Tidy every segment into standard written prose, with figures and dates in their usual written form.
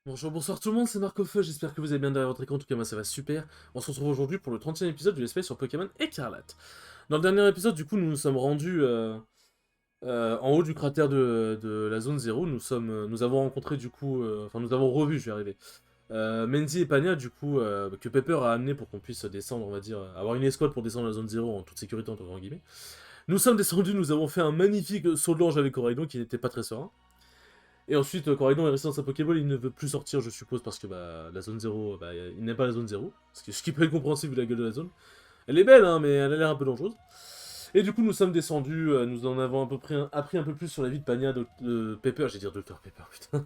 Bonjour, bonsoir tout le monde, c'est Marco-Feu, j'espère que vous allez bien derrière votre écran, en tout cas moi ça va super. On se retrouve aujourd'hui pour le 30e épisode du Let's Play sur Pokémon Écarlate. Dans le dernier épisode, du coup, nous nous sommes rendus en haut du cratère de la zone 0. Nous avons rencontré du coup, enfin nous avons revu, je vais y arriver, Menzi et Pania, du coup, que Pepper a amené pour qu'on puisse descendre, on va dire, avoir une escouade pour descendre la zone 0 en toute sécurité, entre guillemets. Nous sommes descendus, nous avons fait un magnifique saut de l'ange avec Coraidon qui n'était pas très serein. Et ensuite, Coraidon est resté dans sa Pokéball, il ne veut plus sortir, je suppose, parce que la zone 0, il n'aime pas la zone 0. Ce qui peut être compréhensible vu la gueule de la zone. Elle est belle, hein, mais elle a l'air un peu dangereuse. Et du coup, nous sommes descendus, nous en avons à peu près appris un peu plus sur la vie de Pania, de Pepper, j'allais dire Dr Pepper, putain.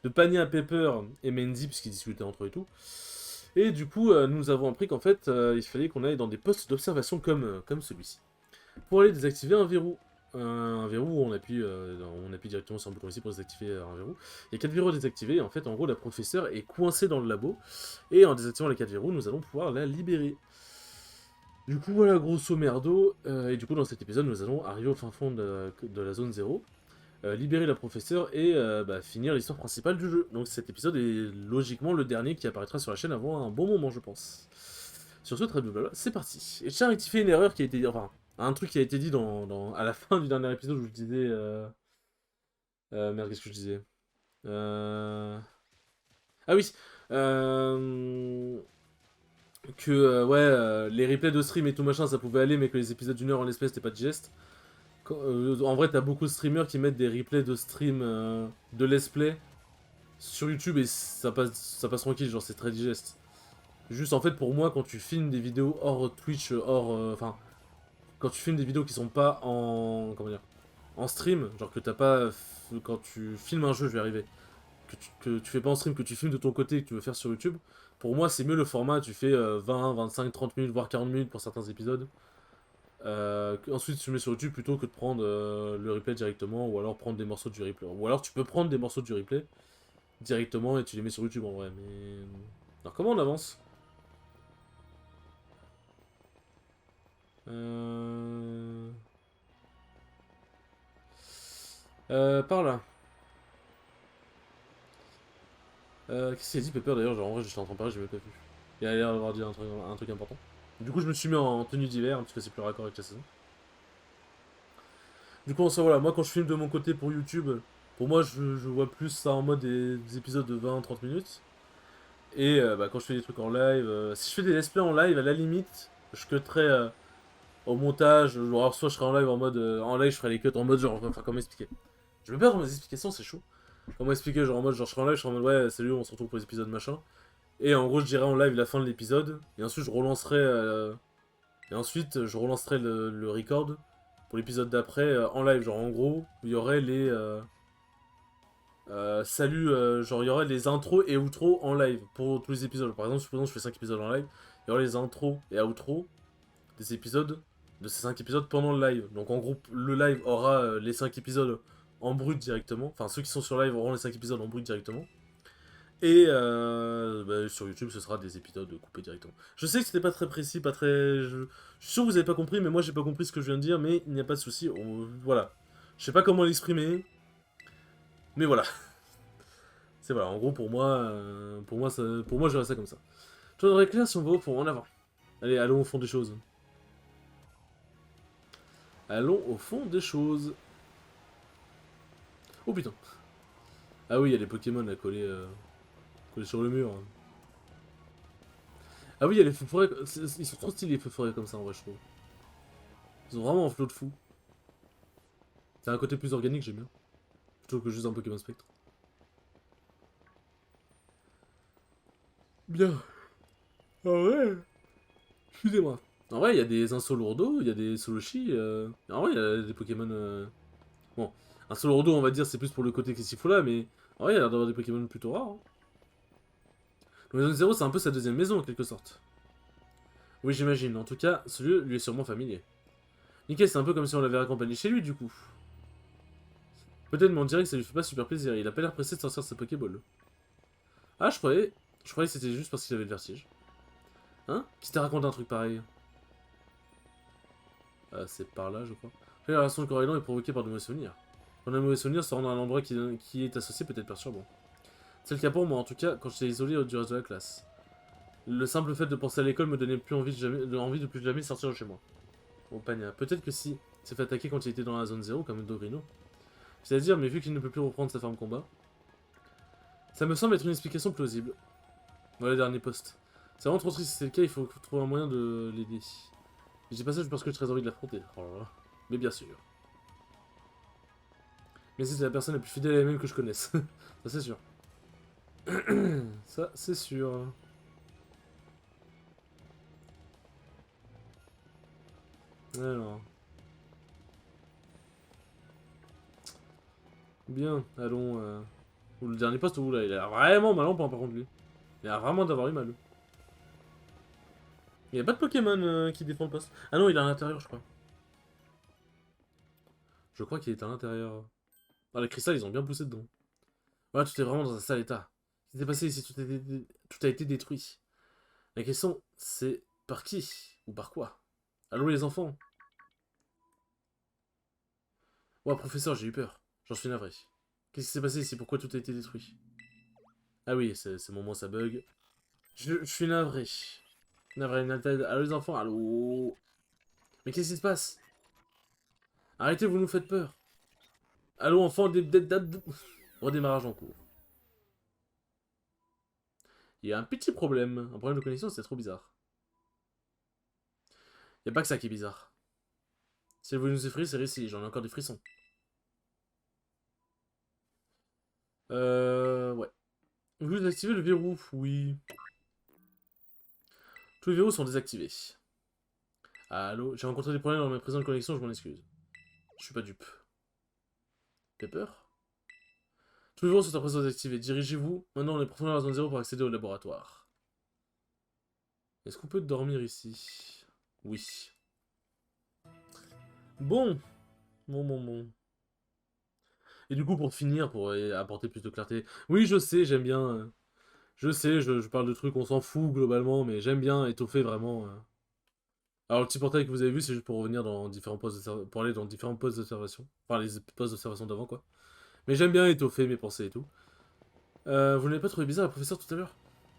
De Pania, Pepper et Mendy, puisqu'ils discutaient entre eux et tout. Et du coup, nous avons appris qu'en fait, il fallait qu'on aille dans des postes d'observation comme celui-ci pour aller désactiver un verrou. Un verrou où on appuie directement sur un bouton ici pour désactiver un verrou. Il y a 4 verrous à désactiver et en fait en gros la professeure est coincée dans le labo et en désactivant les 4 verrous nous allons pouvoir la libérer. Du coup voilà grosso merdo et du coup dans cet épisode nous allons arriver au fin fond de la zone 0, libérer la professeure et finir l'histoire principale du jeu. Donc cet épisode est logiquement le dernier qui apparaîtra sur la chaîne avant un bon moment je pense. Sur ce, très blabla, c'est parti. Et je tiens à rectifier une erreur qui a été... Enfin, un truc qui a été dit à la fin du dernier épisode où je disais... merde, qu'est-ce que je disais Ah oui que, les replays de stream et tout machin, ça pouvait aller, mais que les épisodes d'une heure en l'espèce, c'était pas digeste. En vrai, t'as beaucoup de streamers qui mettent des replays de stream de let's play sur YouTube et ça passe tranquille, genre c'est très digeste. Juste en fait, pour moi, quand tu filmes des vidéos hors Twitch, enfin, quand tu filmes des vidéos qui sont pas en. Comment dire, en stream, genre que t'as pas. Quand tu filmes un jeu, je vais arriver, que tu fais pas en stream, que tu filmes de ton côté et que tu veux faire sur YouTube, pour moi c'est mieux le format, tu fais 20, 25, 30 minutes, voire 40 minutes pour certains épisodes. Ensuite tu mets sur YouTube plutôt que de prendre le replay directement, ou alors prendre des morceaux du replay. Ou alors tu peux prendre des morceaux du replay directement et tu les mets sur YouTube en vrai, mais. Alors comment on avance euh... Par là. Qu'est-ce qu'il a dit Pepper d'ailleurs? Genre en vrai j'étais en train de parler, j'ai même pas vu. Il a l'air d'avoir dit un truc important. Du coup je me suis mis en tenue d'hiver, parce que c'est plus raccord avec la saison. Du coup en soi voilà, moi quand je filme de mon côté pour YouTube, pour moi je vois plus ça en mode des épisodes de 20-30 minutes. Et quand je fais des trucs en live, si je fais des let's play en live, à la limite, je cutterai au montage, genre alors, soit je serai en live en mode, en live je ferai les cuts en mode genre, enfin comment expliquer. Je me perds dans mes explications, c'est chaud. Comment expliquer, genre en mode, genre je serai en live, je serai en mode ouais salut on se retrouve pour les épisodes machin. Et en gros, je dirai en live la fin de l'épisode. Et ensuite, je relancerai le record pour l'épisode d'après en live. Genre, en gros, il y aurait les. Salut, genre, il y aurait les intros et outros en live pour tous les épisodes. Par exemple, supposons que je fais 5 épisodes en live. Il y aurait les intros et outros des épisodes, de ces 5 épisodes pendant le live. Donc, en gros, le live aura les 5 épisodes en brut directement. Enfin, ceux qui sont sur live auront les 5 épisodes en brut directement. Et sur YouTube, ce sera des épisodes coupés directement. Je sais que c'était pas très précis, pas très. Je suis sûr que vous avez pas compris, mais moi j'ai pas compris ce que je viens de dire, mais il n'y a pas de souci. Voilà. Je sais pas comment l'exprimer, mais voilà. C'est voilà. En gros, pour moi, je verrais ça comme ça. Je voudrais clair si on va au fond, en avant. Allez, allons au fond des choses. Allons au fond des choses. Oh putain. Ah oui, il y a les Pokémon là collés sur le mur. Ah oui, il y a les feux de forêt. Ils sont trop stylés les feux de forêt comme ça en vrai, je trouve. Ils ont vraiment un flot de fou. C'est un côté plus organique, j'aime bien. Plutôt que juste un Pokémon Spectre. Bien. Ah ouais. Excusez-moi. En vrai, il y a des Insolourdo, il y a des Solochi. En vrai, il y a des Pokémon. Bon, un Solourdo, on va dire, c'est plus pour le côté là, mais en vrai, il y a l'air d'avoir des Pokémon plutôt rares. Hein. Le Maison Zero, c'est un peu sa deuxième maison en quelque sorte. Oui, j'imagine. En tout cas, celui lui est sûrement familier. Nickel, c'est un peu comme si on l'avait raccompagné chez lui, du coup. Peut-être, mais on dirait que ça lui fait pas super plaisir. Il a pas l'air pressé de sortir sa Pokéball. Ah, je croyais que c'était juste parce qu'il avait le vertige. Hein? Qui t'a raconté un truc pareil? C'est par là, je crois. La relation de Corydon est provoquée par de mauvais souvenirs. Quand un mauvais souvenir se rend à un endroit qui est associé peut être perturbant. C'est le cas pour moi, en tout cas, quand j'étais isolé du reste de la classe. Le simple fait de penser à l'école me donnait plus envie envie de plus jamais sortir de chez moi. Bon, Pagna. Peut-être que si s'est fait attaquer quand il était dans la zone 0, comme Dogrino. C'est-à-dire, mais vu qu'il ne peut plus reprendre sa forme combat. Ça me semble être une explication plausible. Voilà le dernier post. C'est vraiment trop triste si c'est le cas, il faut trouver un moyen de l'aider. Je dis pas ça parce que j'ai très envie de l'affronter. Oh là là. Mais bien sûr. Mais c'est la personne la plus fidèle à elle-même que je connaisse. Ça c'est sûr. Ça c'est sûr. Alors. Bien, allons... Ou le dernier poste, où là, il a l'air vraiment mal en point par contre lui. Il a l'air vraiment d'avoir eu mal. Il n'y a pas de Pokémon qui défend le poste. Ah non, il est à l'intérieur, je crois. Je crois qu'il est à l'intérieur. Ah, les cristals, ils ont bien poussé dedans. Voilà, tout est vraiment dans un sale état. Ce qui s'est passé ici, tout a été détruit. La question, c'est par qui? Ou par quoi? Allô les enfants? Ouais, professeur, j'ai eu peur. J'en suis navré. Qu'est-ce qui s'est passé ici? Pourquoi tout a été détruit? Ah oui, c'est le moment où ça bug. Je suis navré. Navré, Nathan. Allô les enfants? Allô? Mais qu'est-ce qui se passe? Arrêtez, vous nous faites peur. Allô enfants, redémarrage en cours. Il y a un petit problème. Un problème de connexion, c'est trop bizarre. Il n'y a pas que ça qui est bizarre. Si vous nous effrayez, c'est réussi. J'en ai encore des frissons. Ouais. Vous activez le verrou? Oui. Tous les verrous sont désactivés. Allô? J'ai rencontré des problèmes dans ma précédente connexion, je m'en excuse. Je suis pas dupe. Pepper? Tous les verrous sont à présent désactivés. Dirigez-vous. Maintenant, on est profondément dans la zone 0 pour accéder au laboratoire. Est-ce qu'on peut dormir ici? Oui. Bon. Bon. Et du coup, pour finir, pour apporter plus de clarté... Oui, je sais, j'aime bien... je sais, je parle de trucs, on s'en fout globalement, mais j'aime bien étoffer vraiment... Alors, le petit portail que vous avez vu, c'est juste pour revenir dans différents postes pour aller dans différents postes d'observation. Enfin, les postes d'observation d'avant, quoi. Mais j'aime bien étoffer mes pensées et tout. Vous n'avez pas trouvé bizarre la professeure tout à l'heure?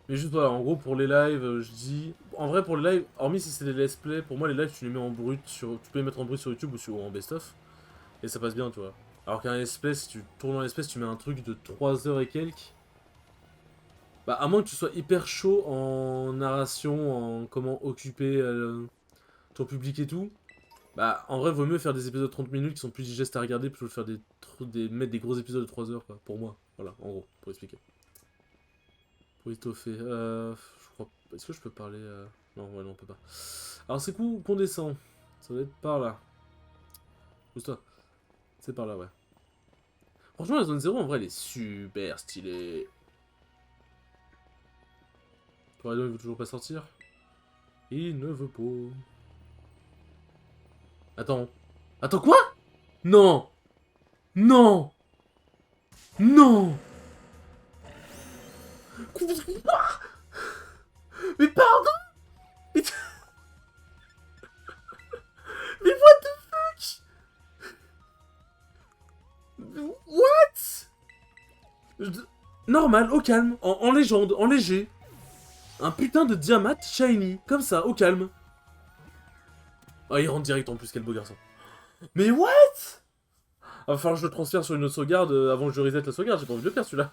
Mais juste voilà, en gros, pour les lives, je dis... En vrai, pour les lives, hormis si c'est des let's play, pour moi, les lives, tu les mets en brut sur... Tu peux les mettre en brut sur YouTube ou en best-of. Et ça passe bien, tu vois. Alors qu'un let's play, si tu tournes en let's play, si tu mets un truc de 3 heures et quelques... Bah, à moins que tu sois hyper chaud en narration, en comment occuper ton public et tout. Bah, en vrai, vaut mieux faire des épisodes de 30 minutes qui sont plus digestes à regarder plutôt que de faire mettre des gros épisodes de 3 heures, quoi. Pour moi. Voilà, en gros, pour expliquer. Pour étoffer. Je crois. Est-ce que je peux parler Non, ouais, non, on peut pas. Alors, c'est où qu'on descend? Ça doit être par là. Pousse-toi. C'est par là, ouais. Franchement, la zone 0, en vrai, elle est super stylée. Toradon, il veut toujours pas sortir. Il ne veut pas. Attends. Attends, quoi? Non! Non! Non! Mais pardon? Mais, mais what the... What? Normal, au calme, en légende, en léger. Un putain de diamant shiny, comme ça, au calme. Ah, il rentre direct en plus, quel beau garçon. Mais what? Va falloir que je le transfère sur une autre sauvegarde avant que je reset la sauvegarde, j'ai pas envie de le faire celui-là.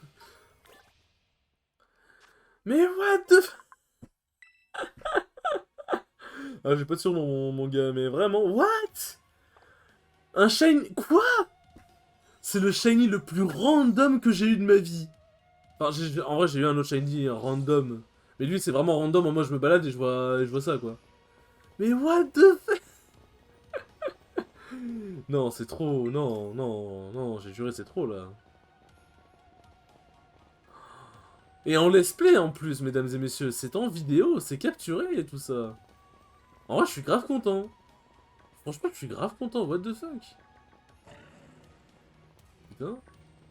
Mais what the... Ah, j'ai pas de surnom, mon gars, mais vraiment, what? Un shiny... Quoi? C'est le shiny le plus random que j'ai eu de ma vie. Enfin, en vrai, j'ai eu un autre shiny random. Mais lui, c'est vraiment random. Moi, je me balade et je vois ça, quoi. Mais what the fuck? Non, c'est trop. Non, j'ai juré, c'est trop, là. Et en let's play, en plus, mesdames et messieurs. C'est en vidéo, c'est capturé et tout ça. En vrai, je suis grave content. Franchement, je suis grave content. What the fuck? Putain.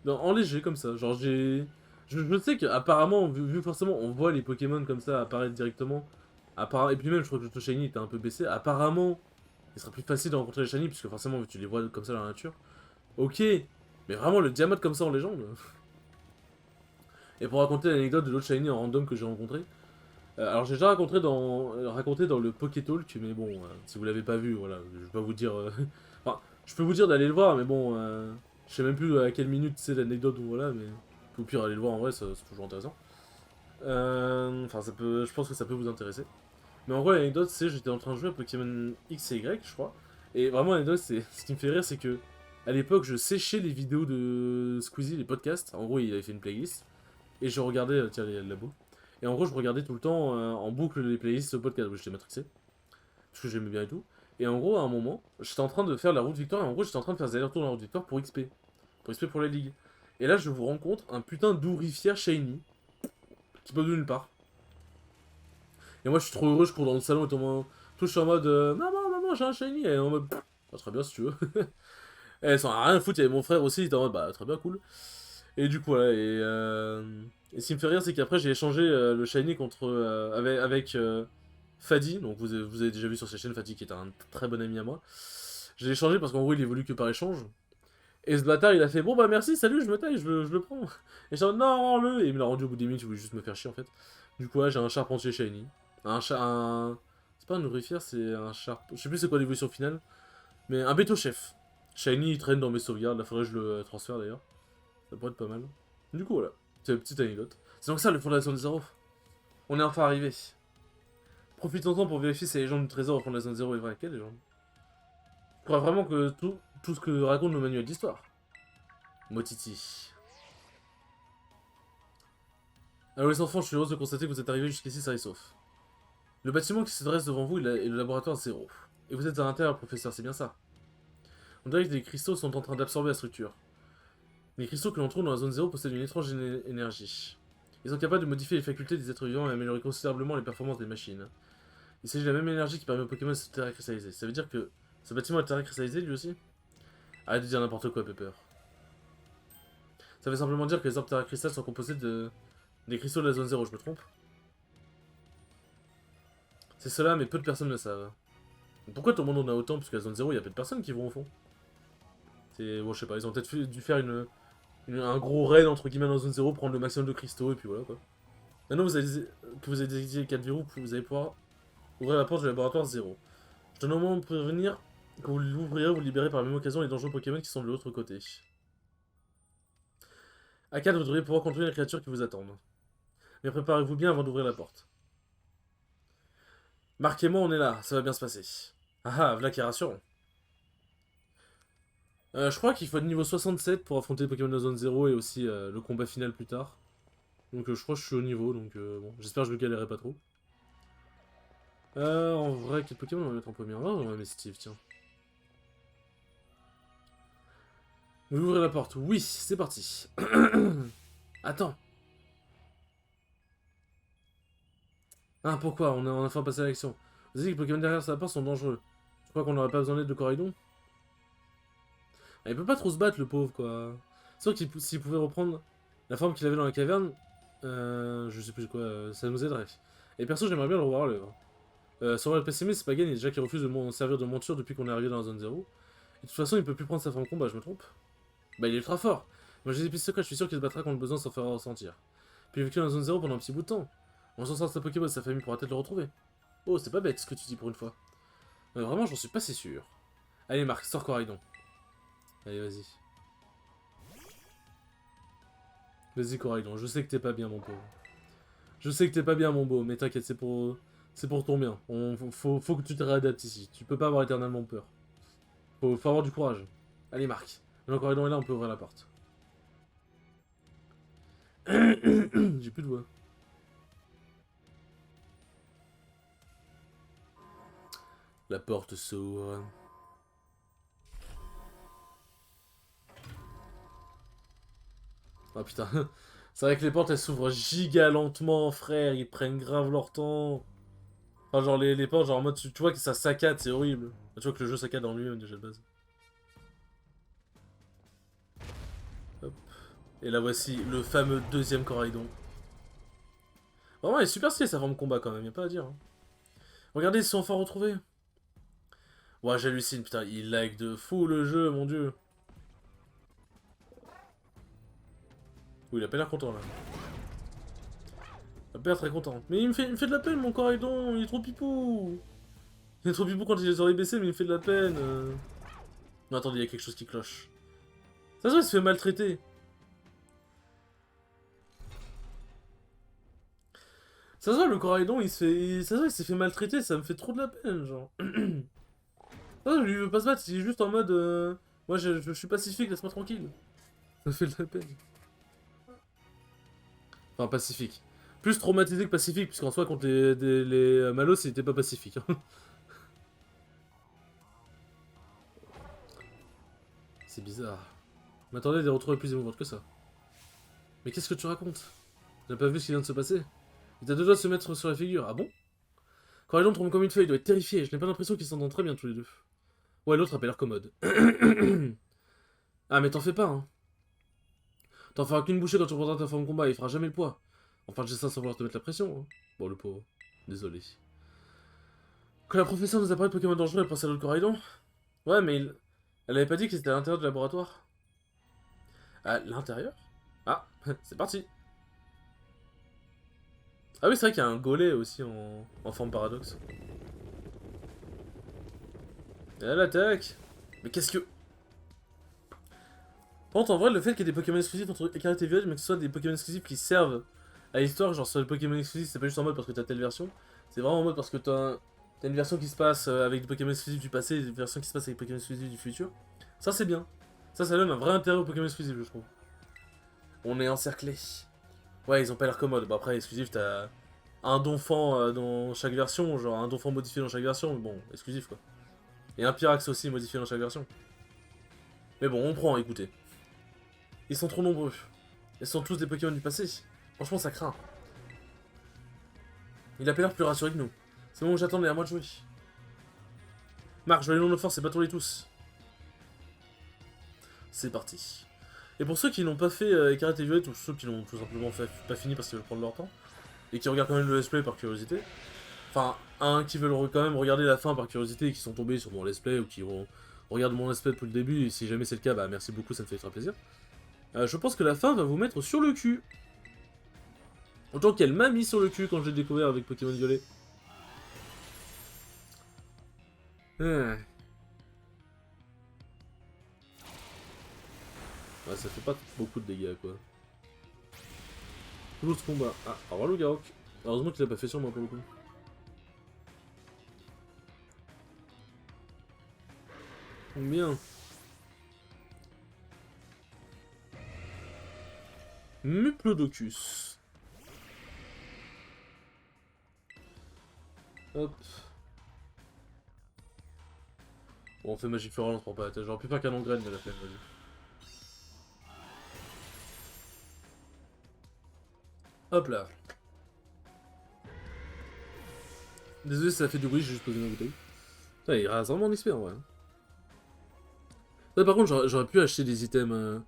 Non, en léger, comme ça. Genre, j'ai... Je sais qu'apparemment, vu forcément, on voit les Pokémon comme ça apparaître directement. Et puis même, je crois que le shiny était un peu baissé. Apparemment, il sera plus facile de rencontrer les shiny, puisque forcément, tu les vois comme ça dans la nature. Ok, mais vraiment, le diamant comme ça en légende. et pour raconter l'anecdote de l'autre Shiny en random que j'ai rencontré. Alors j'ai déjà raconté dans le Pokétalk, mais bon, si vous l'avez pas vu, voilà, je vais pas vous dire... Enfin, je peux vous dire d'aller le voir, mais bon, je sais même plus à quelle minute c'est l'anecdote ou voilà, mais au pire aller le voir en vrai, c'est toujours intéressant. Enfin, je pense que ça peut vous intéresser. Mais en gros, l'anecdote, c'est j'étais en train de jouer à Pokémon X et Y, je crois. Et vraiment, l'anecdote, c'est ce qui me fait rire, c'est que à l'époque, je séchais les vidéos de Squeezie, les podcasts. En gros, il avait fait une playlist. Et je regardais, tiens, les labos. Et en gros, je regardais tout le temps en boucle les playlists au podcast. J'étais matrixé. Parce que j'aimais bien et tout. Et en gros, à un moment, j'étais en train de faire la route victoire. Et en gros, j'étais en train de faire des allers-retours dans la route victoire pour XP. Pour XP pour la ligue. Et là, je vous rencontre un putain d'ourifière shiny. Qui peut de nulle part. Et moi, je suis trop heureux, je cours dans le salon et tout, je suis en mode maman, maman, j'ai un shiny. Et elle est en mode bah, très bien si tu veux. Et elle s'en a rien à foutre, il y avait mon frère aussi, il était en mode bah très bien, cool. Et du coup, voilà, et ce qui me fait rire, c'est qu'après, j'ai échangé le shiny contre, avec Fadi, donc vous avez déjà vu sur sa chaîne, Fadi qui est un très bon ami à moi. Je l'ai échangé parce qu'en gros, il évolue que par échange. Et ce bâtard, il a fait bon bah merci, salut, je me taille, je le prends. Et j'ai dit non, le. Et il me l'a rendu au bout des minutes, il voulait juste me faire chier en fait. Du coup, là, j'ai un charpentier shiny. Un. C'est pas un nourrifière, c'est un je sais plus c'est quoi l'évolution finale. Mais un béto chef. Shiny, il traîne dans mes sauvegardes, là, faudrait que je le transfère d'ailleurs. Ça pourrait être pas mal. Du coup, voilà. C'est une petite anecdote. C'est donc ça le fond de la zone 0. On est enfin arrivé. Profitons-en pour vérifier si la légende du trésor au fond de la zone 0 est vraie. Quelle légende? Je crois vraiment que tout ce que racontent nos manuels d'histoire. Motiti. Alors les enfants, je suis heureuse de constater que vous êtes arrivés jusqu'ici sains et saufs. Le bâtiment qui se dresse devant vous est le laboratoire 0. Et vous êtes à l'intérieur, professeur, c'est bien ça. On dirait que des cristaux sont en train d'absorber la structure. Les cristaux que l'on trouve dans la zone 0 possèdent une étrange énergie. Ils sont capables de modifier les facultés des êtres vivants et améliorer considérablement les performances des machines. Il s'agit de la même énergie qui permet aux Pokémon de se terracristalliser. Ça veut dire que ce bâtiment est terracristallisé lui aussi? Arrête de dire n'importe quoi, Pepper. Ça veut simplement dire que les orbes terracristal sont composés des cristaux de la zone 0, je me trompe? C'est cela, mais peu de personnes le savent. Pourquoi tout le monde en a autant? Parce qu'à la zone 0, il y a peu de personnes qui vont au fond. C'est. Bon, je sais pas, ils ont peut-être dû faire un gros raid entre guillemets dans la zone 0, prendre le maximum de cristaux et puis voilà quoi. Maintenant que vous avez désigné 4 verrous, vous allez pouvoir ouvrir la porte du laboratoire 0. Je donne au moment de prévenir que vous l'ouvrirez, vous libérez par la même occasion les dangereux Pokémon qui sont de l'autre côté. À 4, vous devriez pouvoir contrôler les créatures qui vous attendent. Mais préparez-vous bien avant d'ouvrir la porte. Marquez-moi, on est là, ça va bien se passer. Ah ah, voilà qui est rassurant. Je crois qu'il faut être niveau 67 pour affronter les Pokémon de la zone 0 et aussi le combat final plus tard. Donc je crois que je suis au niveau, donc bon, j'espère que je ne galérerai pas trop. En vrai, quel Pokémon on va mettre en premier? On va mettre Steve, tiens. Vous ouvrez la porte, oui, c'est parti. Attends. Ah, pourquoi? On a enfin passé à l'action. Vous savez que les Pokémon derrière sa porte sont dangereux. Je crois qu'on n'aurait pas besoin d'aide de Coraidon. Ah, il peut pas trop se battre, le pauvre, quoi. C'est sûr qu'il s'il pouvait reprendre la forme qu'il avait dans la caverne, je sais plus quoi, ça nous aiderait. Et perso, j'aimerais bien le revoir à l'œuvre. Sur le pessimiste, c'est pas gagné, déjà qu'il refuse de servir de monture depuis qu'on est arrivé dans la zone 0. Et de toute façon, il peut plus prendre sa forme combat, je me trompe? Bah, il est ultra fort. Moi, j'ai des pistes secrètes, je suis sûr qu'il se battra quand le besoin s'en fera ressentir. Puis il a vécu dans la zone 0 pendant un petit bout de temps. On s'en sort de sa Pokéball, sa famille pourra peut-être le retrouver. Oh, c'est pas bête ce que tu dis pour une fois. Vraiment, j'en suis pas si sûr. Allez, Marc, sors Coraidon. Allez, vas-y. Vas-y, Coraidon, je sais que t'es pas bien, mon pauvre. Je sais que t'es pas bien, mon beau, mais t'inquiète, c'est pour ton bien. Faut que tu te réadaptes ici. Tu peux pas avoir éternellement peur. Faut avoir du courage. Allez, Marc. Maintenant, Coraidon est là, on peut ouvrir la porte. J'ai plus de voix. La porte s'ouvre. Ah putain. C'est vrai que les portes elles s'ouvrent giga lentement, frère. Ils prennent grave leur temps. Enfin, genre les portes, genre en mode, tu vois que ça saccade, c'est horrible. Tu vois que le jeu saccade en lui-même déjà de base. Hop. Et là voici le fameux deuxième Coraidon. Vraiment, il est super stylé sa forme combat quand même, y'a pas à dire. Hein. Regardez, ils se sont enfin retrouvés. Ouais, j'hallucine, putain, il lag de fou le jeu, mon dieu. Ouh, il a pas l'air content là. père très content. Mais il me fait de la peine, mon Coraidon, il est trop pipou. Il est trop pipou quand il est sur les BC, mais il me fait de la peine. Non, attendez, il y a quelque chose qui cloche. Ça se voit, il se fait maltraiter. Ça se voit, le Coraidon, il se fait... Ça se voit, il s'est fait maltraiter, ça me fait trop de la peine, genre. Ah, lui veut pas se battre, il est juste en mode... Moi, je suis pacifique, laisse-moi tranquille. Ça me fait de la peine. Enfin, pacifique. Plus traumatisé que pacifique, puisqu'en soi, contre les Malos, il était pas pacifique. C'est bizarre. Je m'attendais à des retours plus émouvantes que ça. Mais qu'est-ce que tu racontes? T'as pas vu ce qui vient de se passer? Il t'a deux doigts de se mettre sur la figure, ah bon? Coraidon tombe comme une feuille, il doit être terrifié, je n'ai pas l'impression qu'ils s'entendent très bien tous les deux. Ouais, l'autre a pas l'air commode. Ah, mais t'en fais pas, hein. T'en feras qu'une bouchée quand tu reprendras ta forme de combat, il fera jamais le poids. Enfin, je dis ça sans vouloir te mettre la pression, hein. Bon, le pauvre. Désolé. Quand la professeure nous a parlé de Pokémon dangereux, elle pensait à l'autre Coraidon. Ouais, mais elle avait pas dit que c'était à l'intérieur du laboratoire. À l'intérieur? Ah, c'est parti. Ah oui, c'est vrai qu'il y a un golet aussi en forme paradoxe. Et elle attaque. Mais qu'est-ce que... Par contre, en vrai, le fait qu'il y ait des Pokémon exclusifs entre Écarlate et Violet, mais que ce soit des Pokémon exclusifs qui servent à l'histoire, genre sur le Pokémon exclusif, c'est pas juste en mode parce que t'as telle version, c'est vraiment en mode parce que t'as une version qui se passe avec des Pokémon exclusifs du passé et une version qui se passe avec des Pokémon exclusifs du futur. Ça, c'est bien. Ça donne un vrai intérêt aux Pokémon exclusifs, je trouve. On est encerclé. Ouais, ils ont pas l'air commodes. Bah après, exclusif, t'as un Donphan dans chaque version, genre un Donphan modifié dans chaque version, mais bon, exclusif quoi. Et un Pyrax aussi modifié dans chaque version. Mais bon, on prend, écoutez. Ils sont trop nombreux. Ils sont tous des Pokémon du passé. Franchement, ça craint. Il a pas l'air plus rassuré que nous. C'est le moment où j'attendais, à moi de jouer. Marc, je vais aller dans nos forces et battons-les tous. C'est parti. Et pour ceux qui n'ont pas fait Écarlate et Violet, ou ceux qui n'ont tout simplement pas fini parce qu'ils veulent prendre leur temps, et qui regardent quand même le let's play par curiosité, enfin, qui veulent quand même regarder la fin par curiosité et qui sont tombés sur mon let's play ou qui regardent mon let's play depuis le début, et si jamais c'est le cas, bah merci beaucoup, ça me fait très plaisir. Je pense que la fin va vous mettre sur le cul. Autant qu'elle m'a mis sur le cul quand je l'ai découvert avec Pokémon Violet. Ouais, ça fait pas beaucoup de dégâts quoi. Toulouse combat. Ah, au revoir le Garok. Heureusement qu'il a pas fait sur moi pour le coup. Bien. Muplodocus. Hop. Bon, on fait Magic Flora, on se prend pas la tête. J'aurais pu faire Canon Graine, mais la flemme, vas-y. Hop là. Désolé si ça fait du bruit, j'ai juste posé ma bouteille. Putain, il rase vraiment en XP en vrai. Là, par contre, j'aurais pu acheter des items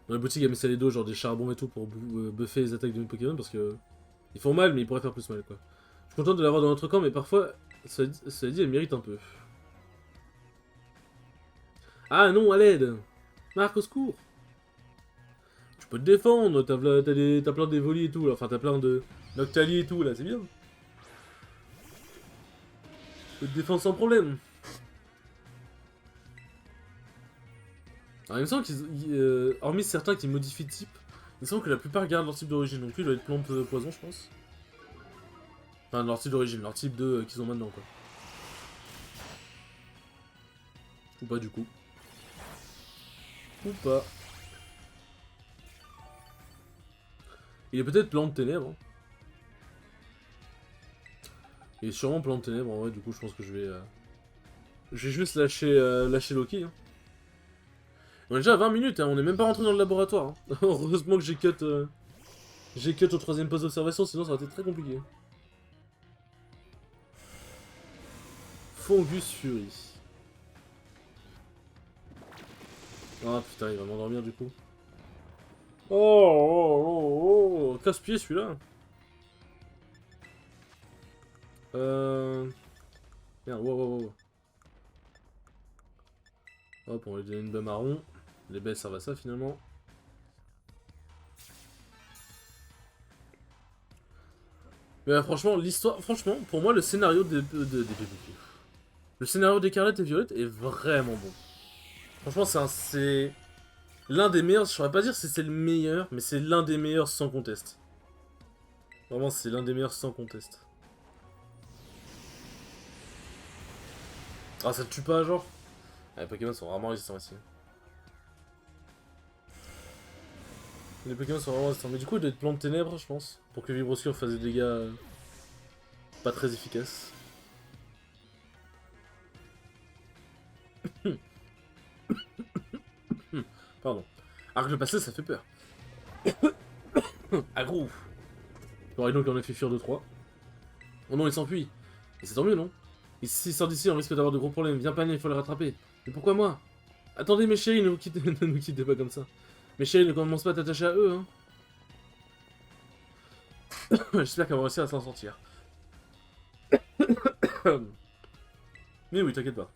dans les boutiques à Messaledo, genre des charbons et tout, pour buffer les attaques de mes Pokémon, parce que ils font mal, mais ils pourraient faire plus mal, quoi. Je suis content de l'avoir dans notre camp, mais parfois, ça dit, elle mérite un peu. Ah non, à l'aide! Marc, au secours! Tu peux te défendre, t'as plein d'Evoli et tout, là. Enfin t'as plein de Noctali et tout, là, c'est bien. Tu peux te défendre sans problème. Alors il me semble hormis certains qui modifient de type, il me semble que la plupart gardent leur type d'origine, donc lui il doit être plante poison je pense. Enfin leur type d'origine, leur type de qu'ils ont maintenant quoi. Ou pas du coup. Ou pas. Il est peut-être plante ténèbres. Hein. Il est sûrement plante ténèbres en vrai, du coup je pense que je vais juste lâcher Loki. Hein. On est déjà à 20 minutes, hein, on est même pas rentré dans le laboratoire. Hein. Heureusement que j'ai cut au troisième poste d'observation, sinon ça aurait été très compliqué. Fungus Fury. Ah putain, il va m'endormir du coup. Oh, casse-pied celui-là. Merde, wow. Hop, on va lui donner une baie marron. Les baies servent à ça finalement. Mais franchement, l'histoire... Franchement, pour moi, le scénario le scénario d'Écarlate et Violette est vraiment bon. Franchement, c'est l'un des meilleurs. Je saurais pas dire si c'est le meilleur, mais c'est l'un des meilleurs sans conteste. Vraiment, c'est l'un des meilleurs sans conteste. Ah, ça te tue pas, genre? Ah, les Pokémon sont vraiment résistants ici. Les Pokémon sont vraiment résistants. Mais du coup, il doit être plan de ténèbres, je pense. Pour que Vibroscure fasse des dégâts pas très efficaces. Pardon. Alors que le passé, ça fait peur. Aggro. Corridon qui en a fait fuir 2-3. Oh non, il s'enfuit. Et c'est tant mieux, non? Et s'il sort d'ici, on risque d'avoir de gros problèmes. Viens pas, il faut le rattraper. Mais pourquoi moi? Attendez, mes chéris, ne nous quittez, ne nous quittez pas comme ça. Mes chéris, ne commence pas à t'attacher à eux, hein. J'espère qu'elle va réussir à s'en sortir. Mais oui, t'inquiète pas.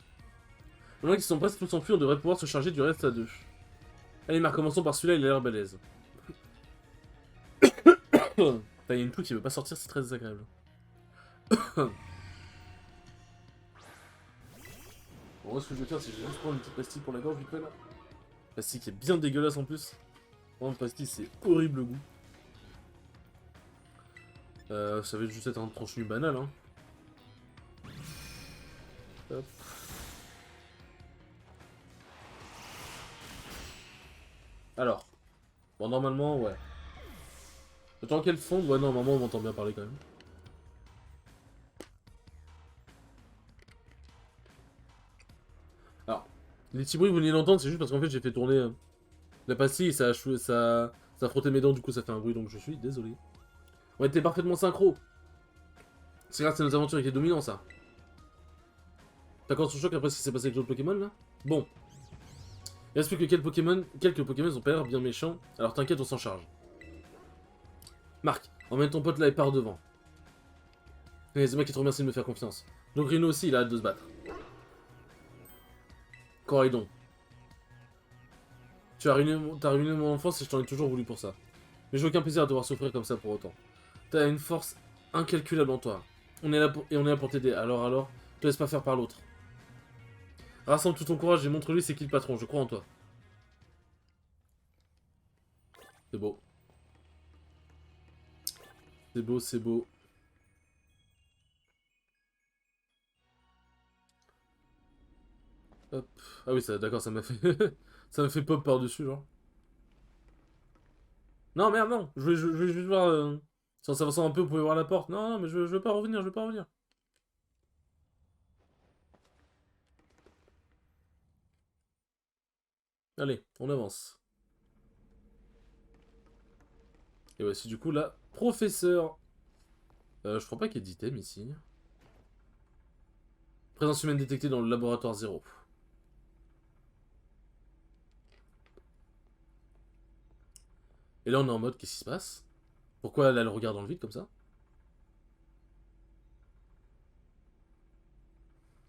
Maintenant qu'ils sont presque tous enfuis, on devrait pouvoir se charger du reste à deux. Allez, Marc, commençons par celui-là, il a l'air balèze. Il y a une poule qui veut pas sortir, c'est très désagréable. Bon, moi, ce que je vais faire, c'est que je vais juste prendre une petite pastille pour la gorge, vite fait, là. Pastille qui est bien dégueulasse en plus. Vraiment, pastille, c'est horrible goût. Ça va juste être un tranche nu banal, hein. Hop. Alors. Bon, normalement, ouais. Attends, qu'elle fonde? Ouais, non, normalement, on m'entend bien parler quand même. Alors, les petits bruits que vous venez d'entendre, c'est juste parce qu'en fait, j'ai fait tourner la pastille et ça a frotté mes dents, du coup, ça fait un bruit, donc je suis désolé. On était parfaitement synchro. C'est grâce à nos aventures avec les dominants, ça. T'as encore sous choc après ce qui s'est passé avec l'autre Pokémon, là? Bon. Il reste plus que quelques Pokémon ont pas l'air bien méchants, alors t'inquiète, on s'en charge. Marc, emmène ton pote là et pars devant. Et c'est moi qui te remercie de me faire confiance. Donc Rhino aussi, il a hâte de se battre. Coraidon. T'as ruiné mon enfance et je t'en ai toujours voulu pour ça. Mais j'ai aucun plaisir à te voir souffrir comme ça pour autant. T'as une force incalculable en toi. On est là pour t'aider, alors, te laisse pas faire par l'autre. Rassemble tout ton courage et montre-lui c'est qui le patron, je crois en toi. C'est beau. C'est beau, c'est beau. Hop. Ah oui, ça, d'accord, ça m'a fait... ça m'a fait pop par-dessus, genre. Non, merde, non. Je vais juste voir... Si on s'avance un peu, vous pouvez voir la porte. Non, non, mais je veux pas revenir, je veux pas revenir. Allez, on avance. Et voici du coup la professeure. Je crois pas qu'il y ait d'item ici. Présence humaine détectée dans le laboratoire 0. Et là on est en mode, qu'est-ce qui se passe? Pourquoi elle a le regard dans le vide comme ça?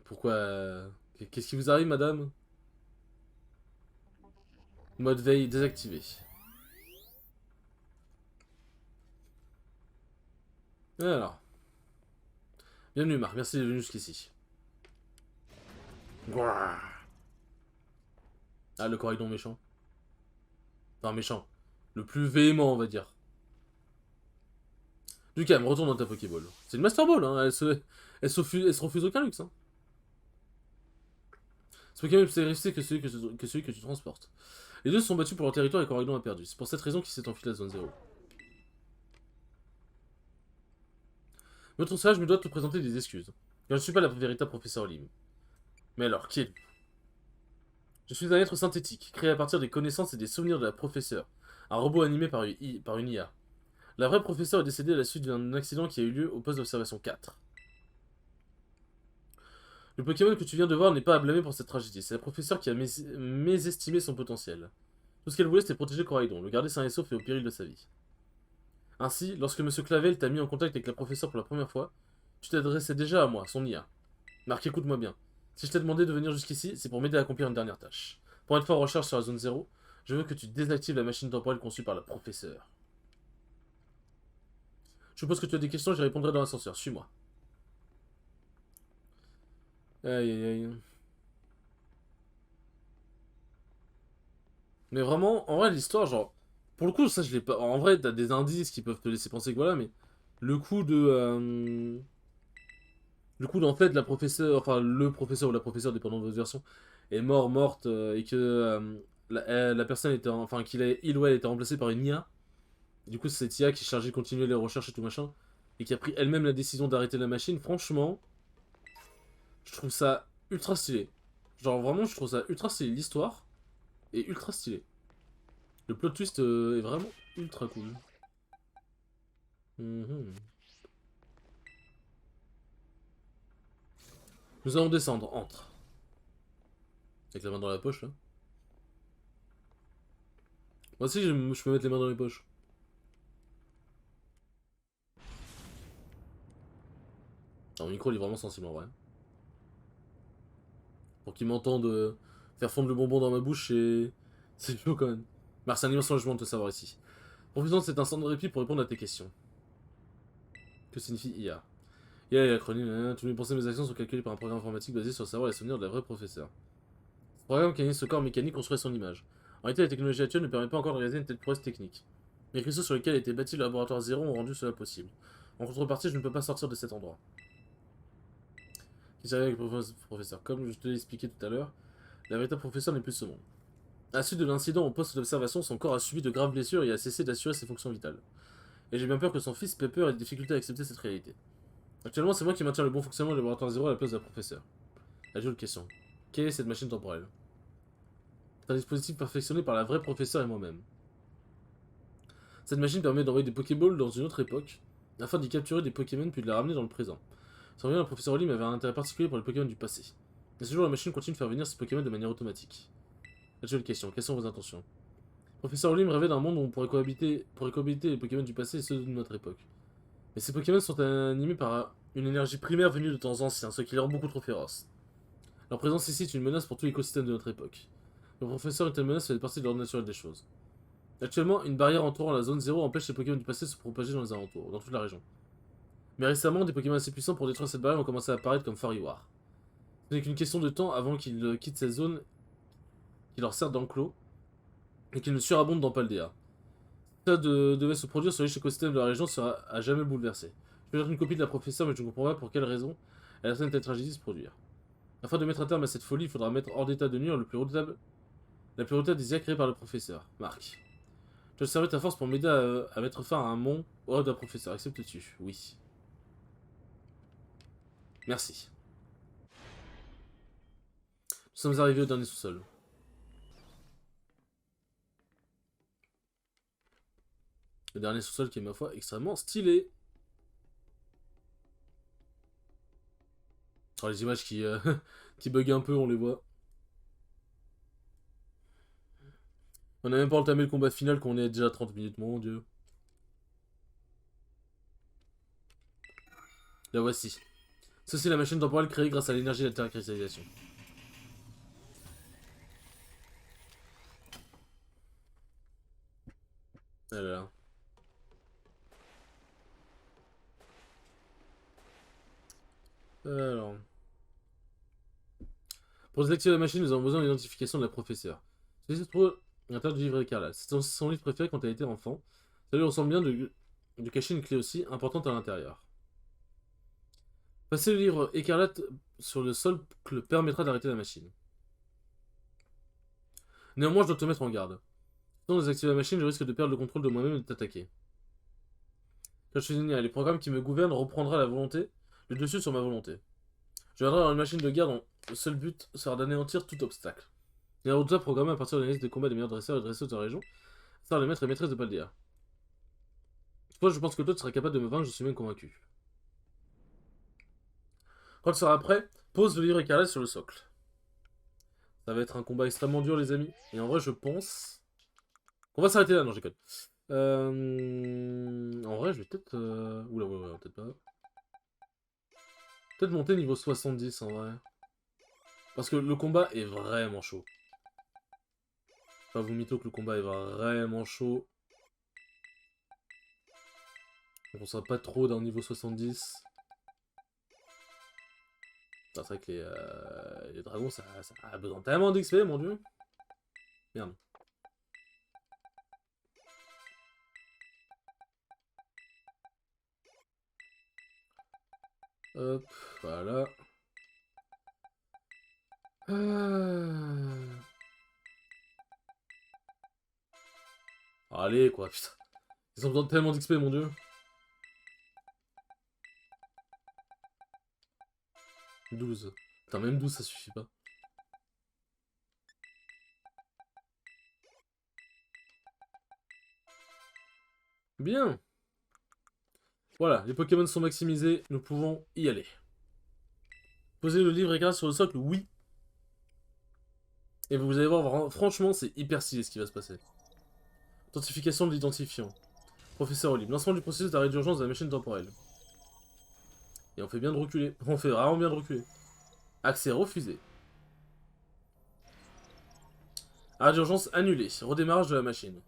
Pourquoi... Qu'est-ce qui vous arrive, madame? Mode veille désactivé. Alors. Bienvenue, Marc. Merci d'être venu jusqu'ici. Ah, le Coraidon méchant. Enfin, méchant. Le plus véhément, on va dire. Du calme, retourne dans ta Pokéball. C'est une Master Ball, hein. Elle se refuse aucun luxe, hein. Ce Pokémon est plus agressif que celui que tu transportes. Les deux se sont battus pour leur territoire et Coraidon a perdu. C'est pour cette raison qu'il s'est enfui de la zone 0. Votre sage me doit te présenter des excuses. Car je ne suis pas la véritable professeure Lim. Mais alors, qui est-il? Je suis un être synthétique, créé à partir des connaissances et des souvenirs de la professeure. Un robot animé par une IA. La vraie professeure est décédée à la suite d'un accident qui a eu lieu au poste d'observation 4. Le Pokémon que tu viens de voir n'est pas à blâmer pour cette tragédie. C'est la professeure qui a mésestimé son potentiel. Tout ce qu'elle voulait, c'était protéger Coraidon, le garder sain et sauf et au péril de sa vie. Ainsi, lorsque M. Clavel t'a mis en contact avec la professeure pour la première fois, tu t'adressais déjà à moi, son IA. Marc, écoute-moi bien. Si je t'ai demandé de venir jusqu'ici, c'est pour m'aider à accomplir une dernière tâche. Pour être fort en recherche sur la zone 0, je veux que tu désactives la machine temporelle conçue par la professeure. Je suppose que tu as des questions, j'y répondrai dans l'ascenseur. Suis-moi. Aïe aïe aïe. Mais vraiment, en vrai, l'histoire, genre... Pour le coup, ça, je l'ai pas... En vrai, t'as des indices qui peuvent te laisser penser que voilà, mais... Le coup de... Le coup d'en fait, la professeure... Enfin, le professeur ou la professeure, dépendant de votre version, est morte, et que... la personne était... Enfin, il ou elle était remplacé par une IA. Du coup, c'est cette IA qui est chargée de continuer les recherches et tout machin. Et qui a pris elle-même la décision d'arrêter la machine. Franchement, je trouve ça ultra stylé. Genre, vraiment, je trouve ça ultra stylé. L'histoire est ultra stylée. Le plot twist est vraiment ultra cool. Mhm. Nous allons descendre, entre. Avec la main dans la poche, là. Moi aussi, je peux mettre les mains dans les poches. Alors, mon micro, il est vraiment sensible, en vrai. Pour qu'il m'entende faire fondre le bonbon dans ma bouche, c'est chaud, quand même. Merci, un immense soulagement de te savoir ici. Profitons de cet instant de répit pour répondre à tes questions. Que signifie IA? IA est l'acronyme, toutes mes pensées et mes actions sont calculées par un programme informatique basé sur le savoir et les souvenirs de la vraie professeure. Ce programme qui analyse ce corps mécanique construit son image. En réalité, la technologie actuelle ne permet pas encore de réaliser une telle prouesse technique. Les cristaux sur lesquels a été bâti le laboratoire Zéro ont rendu cela possible. En contrepartie, je ne peux pas sortir de cet endroit. Qui avec le professeur. Comme je te l'ai expliqué tout à l'heure, la véritable professeure n'est plus ce monde. À la suite de l'incident au poste d'observation, son corps a subi de graves blessures et a cessé d'assurer ses fonctions vitales. Et j'ai bien peur que son fils Pepper ait des difficultés à accepter cette réalité. Actuellement, c'est moi qui maintiens le bon fonctionnement du laboratoire Zéro à la place de la professeure. Ajoute une question. Quelle est cette machine temporelle? C'est un dispositif perfectionné par la vraie professeure et moi-même. Cette machine permet d'envoyer des Pokéballs dans une autre époque, afin d'y capturer des Pokémon puis de les ramener dans le présent. Sans bien, le professeur Olim avait un intérêt particulier pour les Pokémon du passé. Mais ce jour, la machine continue de faire venir ces Pokémon de manière automatique. Actuelle question, quelles sont vos intentions? Professeur Olim rêvait d'un monde où on pourrait cohabiter les Pokémon du passé et ceux de notre époque. Mais ces Pokémon sont animés par une énergie primaire venue de temps anciens, ce qui les rend beaucoup trop féroces. Leur présence ici est une menace pour tout l'écosystème de notre époque. Le professeur, une telle menace fait partie de l'ordre naturel des choses. Actuellement, une barrière entourant la zone 0 empêche les Pokémon du passé de se propager dans les alentours, dans toute la région. Mais récemment, des Pokémon assez puissants pour détruire cette barrière ont commencé à apparaître comme Fariwar. Ce n'est qu'une question de temps avant qu'ils quittent cette zone qui leur sert d'enclos et qu'ils ne surabondent dans Paldea. Si ça devait se produire sur l'écosystème de la région sera à jamais bouleversé. Je peux être une copie de la professeure, mais je ne comprends pas pour quelle raison elle a fait une telle tragédie se produire. Afin de mettre un terme à cette folie, il faudra mettre hors d'état de nuire la plus redoutable des IA créée par le professeur, Marc. Je vais servir ta force pour m'aider à mettre fin à un mont au rêve d'un professeur. Acceptes-tu? Oui. Merci. Nous sommes arrivés au dernier sous-sol. Le dernier sous-sol qui est, ma foi, extrêmement stylé. Alors, les images qui bug un peu, on les voit. On n'a même pas entamé le combat final qu'on est déjà à 30 minutes, mon dieu. La voici. Ceci est la machine temporelle créée grâce à l'énergie de la terracristallisation. Ah là là. Alors. Pour désactiver la machine, nous avons besoin de l'identification de la professeure. Ceci se trouve à l'intérieur du livre Écarlate. C'est son livre préféré quand elle était enfant. Ça lui ressemble bien de cacher une clé aussi importante à l'intérieur. Passer le livre Écarlate sur le sol le permettra d'arrêter la machine. Néanmoins, je dois te mettre en garde. Si on désactive la machine, je risque de perdre le contrôle de moi-même et de t'attaquer. Quand je suis génial, les programmes qui me gouvernent reprendra le dessus sur ma volonté. Je viendrai dans une machine de guerre dont le seul but sera d'anéantir tout obstacle. Il y a un route programmé à partir de la liste de combat des meilleurs dresseurs et dresseuses de la région, sera les maîtres et maîtresses de Paldea. Toutefois, je pense que toi tu seras capable de me vaincre, je suis même convaincu. Quand tu seras prêt, pose le livre écarlate sur le socle. Ça va être un combat extrêmement dur, les amis. Et en vrai, je pense qu'on va s'arrêter là. Non, j'éconne. En vrai, je vais peut-être... Oula, ouais, peut-être pas. Peut-être monter niveau 70 en vrai. Parce que le combat est vraiment chaud. Pas vous mytho que le combat est vraiment chaud. Donc on sera pas trop d'un niveau 70. C'est vrai que les dragons, ça a besoin tellement d'XP, mon dieu. Merde. Hop, voilà. Allez, quoi, putain. Ils ont besoin de tellement d'XP, mon dieu. 12. Putain, même 12, ça suffit pas. Bien. Voilà, les Pokémon sont maximisés, nous pouvons y aller. Posez le livre écart sur le socle, oui. Et vous allez voir, franchement, c'est hyper stylé ce qui va se passer. Authentification de l'identifiant. Professeur Olim. Lancement du processus d'arrêt d'urgence de la machine temporelle. Et on fait bien de reculer. On fait vraiment bien de reculer. Accès refusé. Arrêt d'urgence annulé. Redémarrage de la machine.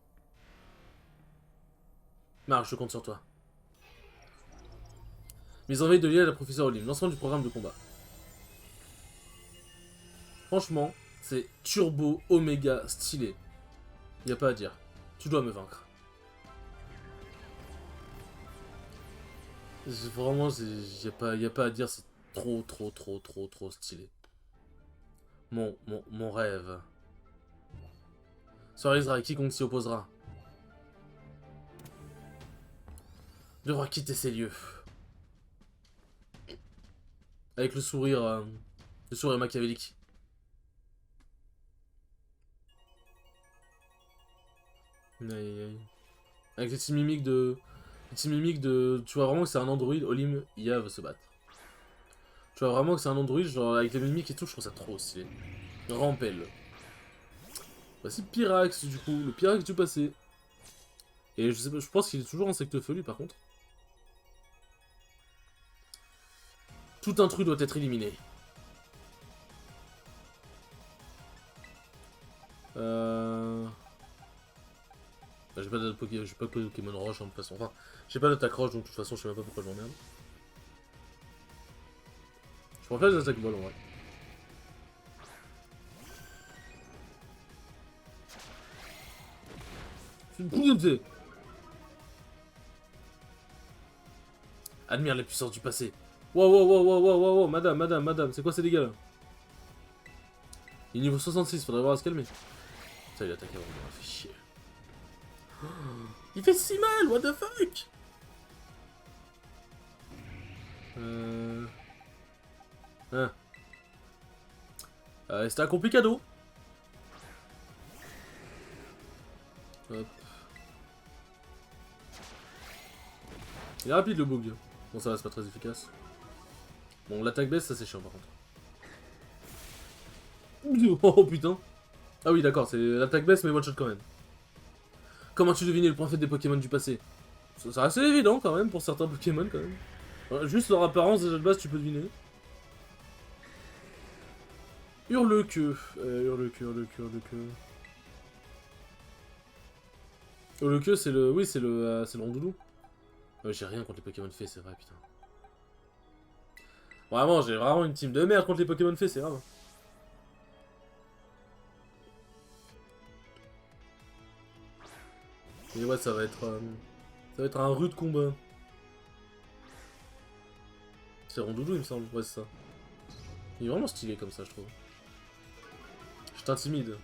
Marche, je compte sur toi. Mise en veille de l'île à la professeur Olim. Lancement du programme de combat. Franchement, c'est turbo, oméga, stylé. Y a pas à dire. Tu dois me vaincre. Vraiment, y a pas à dire, c'est trop stylé. Mon rêve. Se réalisera quiconque s'y opposera. Devra quitter ces lieux. Avec le sourire machiavélique. Aïe aïe aïe. Avec les petites mimiques de... Tu vois vraiment que c'est un android, Olim, IA veut se battre. Tu vois vraiment que c'est un android, genre avec les mimiques et tout, je trouve ça trop stylé. Rampel. Voici Pyrax, du coup, le Pyrax du passé. Et je sais pas, je pense qu'il est toujours insectefeu, par contre. Tout intrus doit être éliminé. J'ai pas de Pokémon roche, hein, de toute façon. Enfin, j'ai pas d'attaque roche, donc de toute façon, je sais même pas pourquoi je m'emmerde. Je préfère les attaques molles, en vrai. C'est une poule de... Admire la puissance du passé. Wow, madame, c'est quoi ces dégâts là? Il est niveau 66, faudrait voir à se calmer. Ça, il attaque avant, il fait chier. Il fait si mal, what the fuck? C'était un complicado. Hop. Il est rapide le bug. Bon, ça va, c'est pas très efficace. Bon, l'attaque baisse, ça c'est chiant par contre. Oh putain. Ah oui, d'accord, c'est l'attaque baisse, mais one shot quand même. Comment tu deviné le point faible des Pokémon du passé? Ça reste évident quand même pour certains Pokémon quand même. Juste leur apparence déjà de base, tu peux deviner. Hurle-queue. Hurle-queue, c'est le... Oui, c'est le rondoudou. J'ai rien contre les Pokémon fées, c'est vrai, putain. Vraiment, j'ai vraiment une team de merde contre les Pokémon fées, c'est grave. Et ouais, ça va être un rude combat. C'est rondoudou, il me semble. Ouais, c'est ça. Il est vraiment stylé comme ça, je trouve. Je t'intimide.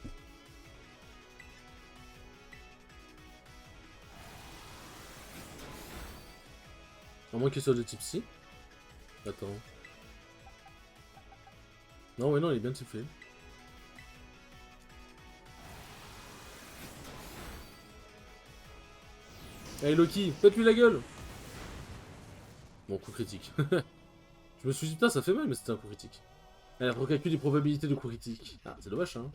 À moins qu'il soit de type psy. Attends. Non, ouais, non, il est bien typé. Allez, Loki, pète-lui la gueule! Bon, coup critique. Je me suis dit, putain, ça fait mal, mais c'était un coup critique. Elle recalcule les probabilités de coup critique. Ah, c'est dommage, hein.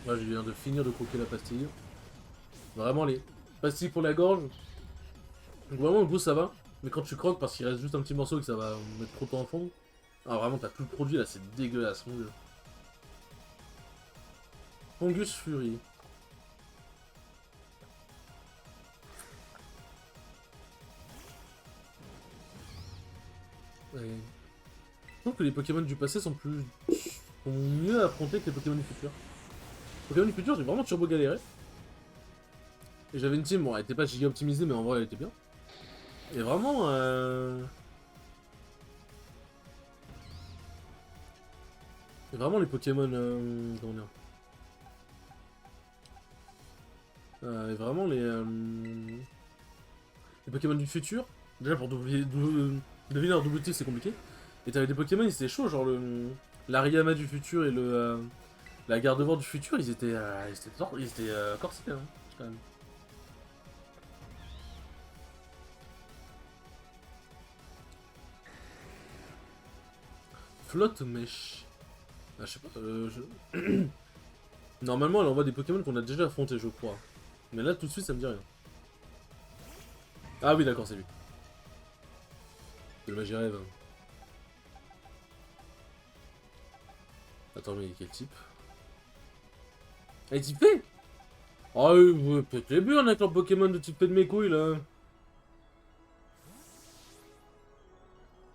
Là, je viens de finir de croquer la pastille. Vraiment, les pastilles pour la gorge. Donc, vraiment, le goût, ça va. Mais quand tu croques, parce qu'il reste juste un petit morceau et que ça va mettre trop de temps à fondre. Ah, vraiment, t'as tout le produit là, c'est dégueulasse, mon dieu. Angus Fury. Ouais. Je trouve que les Pokémon du passé sont mieux à affronter que les Pokémon du futur. Les Pokémon du futur, j'ai vraiment turbo galéré. Et j'avais une team, bon, elle était pas giga optimisée, mais en vrai, elle était bien. Et vraiment, et vraiment les Pokémon, comment dire, et vraiment les Pokémon du futur. Déjà pour deviner leur double c'est compliqué. Et t'avais des Pokémon, ils étaient chauds, genre l'Ariyama du futur et la Gardevoir du futur, ils étaient corsés, hein, quand même. Flotte mèche. Ah, je sais pas, Normalement, elle envoie des Pokémon qu'on a déjà affrontés, je crois. Mais là, tout de suite, ça me dit rien. Ah oui, d'accord, c'est lui. C'est le Magirève. Attends, mais quel type? Elle est typée? Ah oui, ouais, peut-être les burnes avec leur Pokémon de type de mes couilles, là.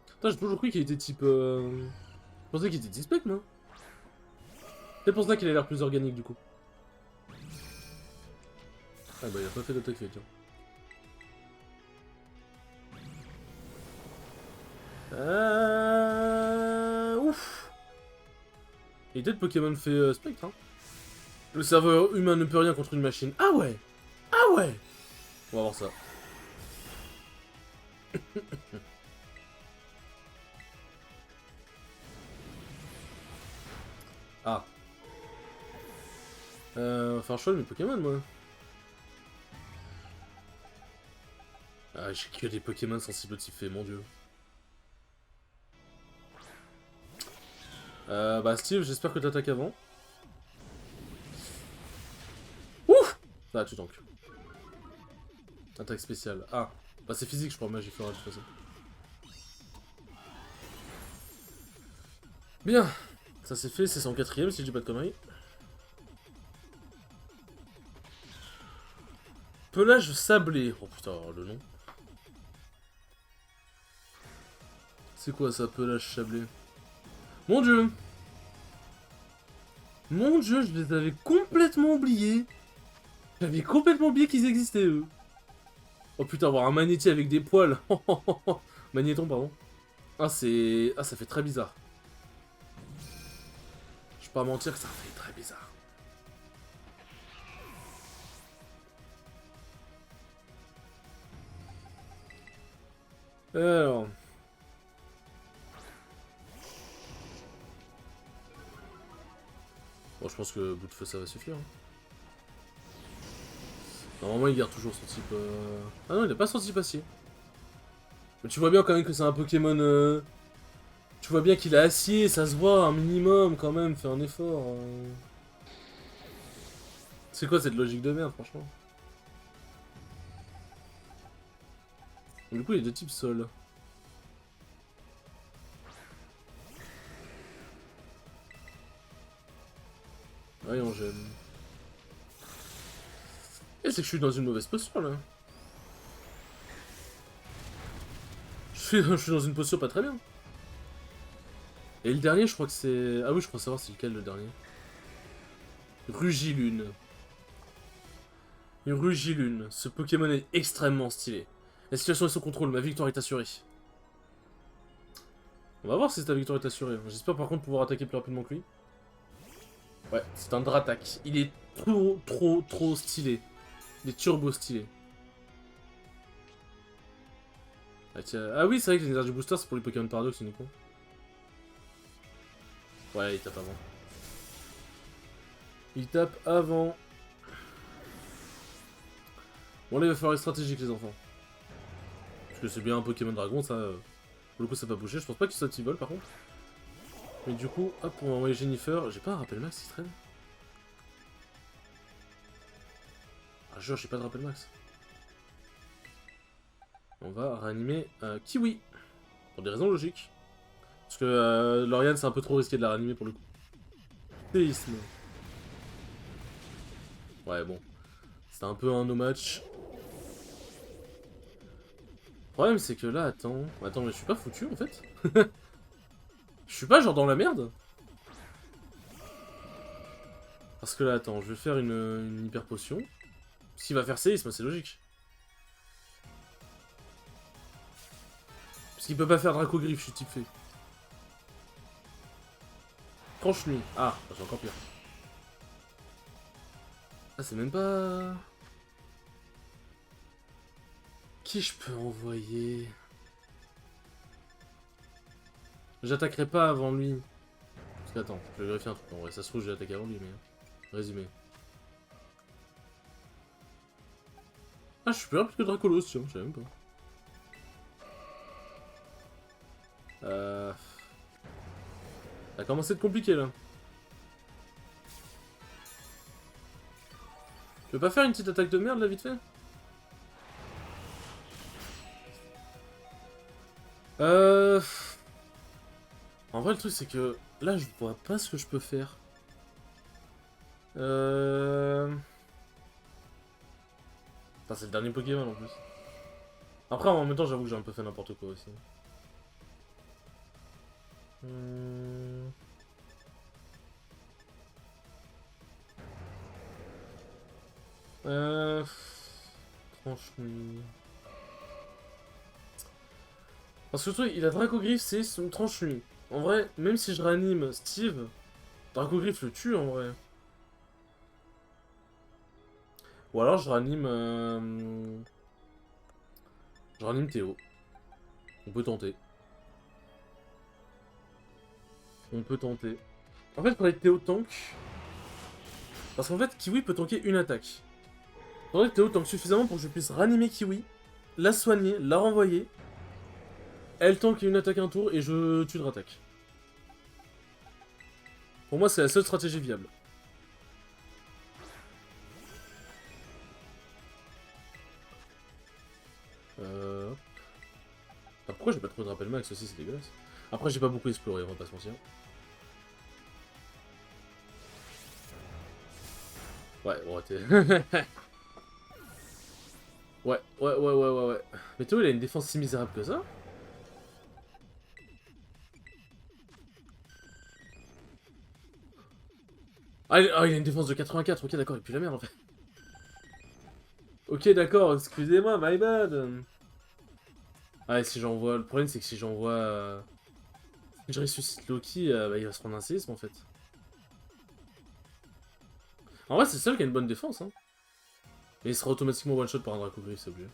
Putain, j'ai toujours cru qu'il était type... Je pensais qu'il était type spec, moi. C'est pour ça qu'il a l'air plus organique, du coup. Ah bah, il a pas fait d'attaque fait, tiens. Ouf. Il était de Pokémon fait spectre, hein. Le serveur humain ne peut rien contre une machine. Ah ouais. Ah ouais. On va voir ça. Ah. Enfin, je choix de mes Pokémon, moi. Ah, j'ai que des Pokémon sensibles au type fait, mon dieu. Bah Steve, j'espère que t'attaques avant. Ouf. Ah, tu tankes. Attaque spéciale. Ah. Bah c'est physique, je crois, magie fera de toute façon. Bien. Ça c'est fait, c'est son quatrième, si je dis pas de conneries. Pelage sablé. Oh putain, le nom. C'est quoi ça, pelage sablé? Mon dieu. Mon dieu, je les avais complètement oubliés. J'avais complètement oublié qu'ils existaient, eux. Oh putain, avoir un magnéti avec des poils. Magnéton, pardon. Ah, c'est... Ah, ça fait très bizarre. Je vais pas mentir que ça fait très bizarre. Alors... Bon, je pense que bout de feu, ça va suffire. Normalement, il garde toujours son type... Ah non, il a pas son type acier. Mais tu vois bien quand même que c'est un Pokémon... Tu vois bien qu'il a acier, ça se voit un minimum quand même, fais un effort. C'est quoi cette logique de merde, franchement? Du coup, il est de type sol. Voyons, j'aime. Et c'est que je suis dans une mauvaise posture, là. Je suis dans une posture pas très bien. Et le dernier, je crois que c'est... Ah oui, je crois savoir c'est lequel, le dernier. Rugilune. Une Rugilune. Ce Pokémon est extrêmement stylé. La situation est sous contrôle, ma victoire est assurée. On va voir si ta victoire est assurée. J'espère par contre pouvoir attaquer plus rapidement que lui. Ouais, c'est un Dratak. Il est trop stylé. Il est turbo stylé. Ah, tiens. Ah oui, c'est vrai que les Energy Booster c'est pour les Pokémon Paradox uniquement. Ouais, il tape avant. Il tape avant. Bon là il va falloir être stratégique les enfants. Parce que c'est bien un Pokémon Dragon, ça... Pour le coup ça va pas bouger, je pense pas qu'il saute vol par contre. Mais du coup, hop, on va envoyer Jennifer. J'ai pas un rappel max qui traîne. Ah jure, j'ai pas de rappel max. On va réanimer Kiwi. Pour des raisons logiques. Parce que Lauriane, c'est un peu trop risqué de la réanimer pour le coup. Séisme. Ouais, bon. C'était un peu un no match. Le problème, c'est que là, attends... Attends, mais je suis pas foutu, en fait. Je suis pas genre dans la merde. Parce que là, attends, je vais faire une hyper potion. Parce qu'il va faire séisme, c'est logique. Parce qu'il peut pas faire Dracogriffe, je suis type fait. Tranche nuit. Ah, c'est encore pire. Ah, c'est même pas... Qui je peux envoyer? J'attaquerai pas avant lui. Parce que attends, je vais vérifier un truc. En vrai, ça se trouve, je vais attaquer avant lui, mais... Résumé. Ah, je suis plus rapide que Dracolos, tiens, je savais même pas. Ça a commencé à être compliqué, là. Tu veux pas faire une petite attaque de merde, là, vite fait? En vrai, le truc, c'est que... Là, je vois pas ce que je peux faire. Enfin, c'est le dernier Pokémon, en plus. Après, en même temps, j'avoue que j'ai un peu fait n'importe quoi, aussi. Tranche-nuit... Parce que le truc, il a Dracogriffe, c'est son tranche-nuit. En vrai, même si je réanime Steve, Dracogriffe le tue, en vrai. Ou alors, je réanime... Je réanime Théo. On peut tenter. On peut tenter. En fait, pour être Théo tank... Parce qu'en fait, Kiwi peut tanker une attaque. Faudrait que Théo tank suffisamment pour que je puisse ranimer Kiwi, la soigner, la renvoyer. Elle tank une attaque un tour et je tue de attaque. Pour moi, c'est la seule stratégie viable. Ah, pourquoi j'ai pas trouvé de rappel max aussi, c'est dégueulasse. Après, j'ai pas beaucoup exploré, on va pas se mentir. Ouais, bon, t'es... ouais. Mais Théo, il a une défense si misérable que ça? Ah, il a une défense de 84, ok, d'accord, et puis la merde, en fait. Ok, d'accord, excusez-moi, my bad. Ah, et si j'envoie... Le problème, c'est que si j'envoie... Je ressuscite Loki, bah, il va se prendre un séisme, en fait. En vrai, c'est le seul qui a une bonne défense, hein. Et il sera automatiquement one-shot par un Dracogriffe, c'est obligé.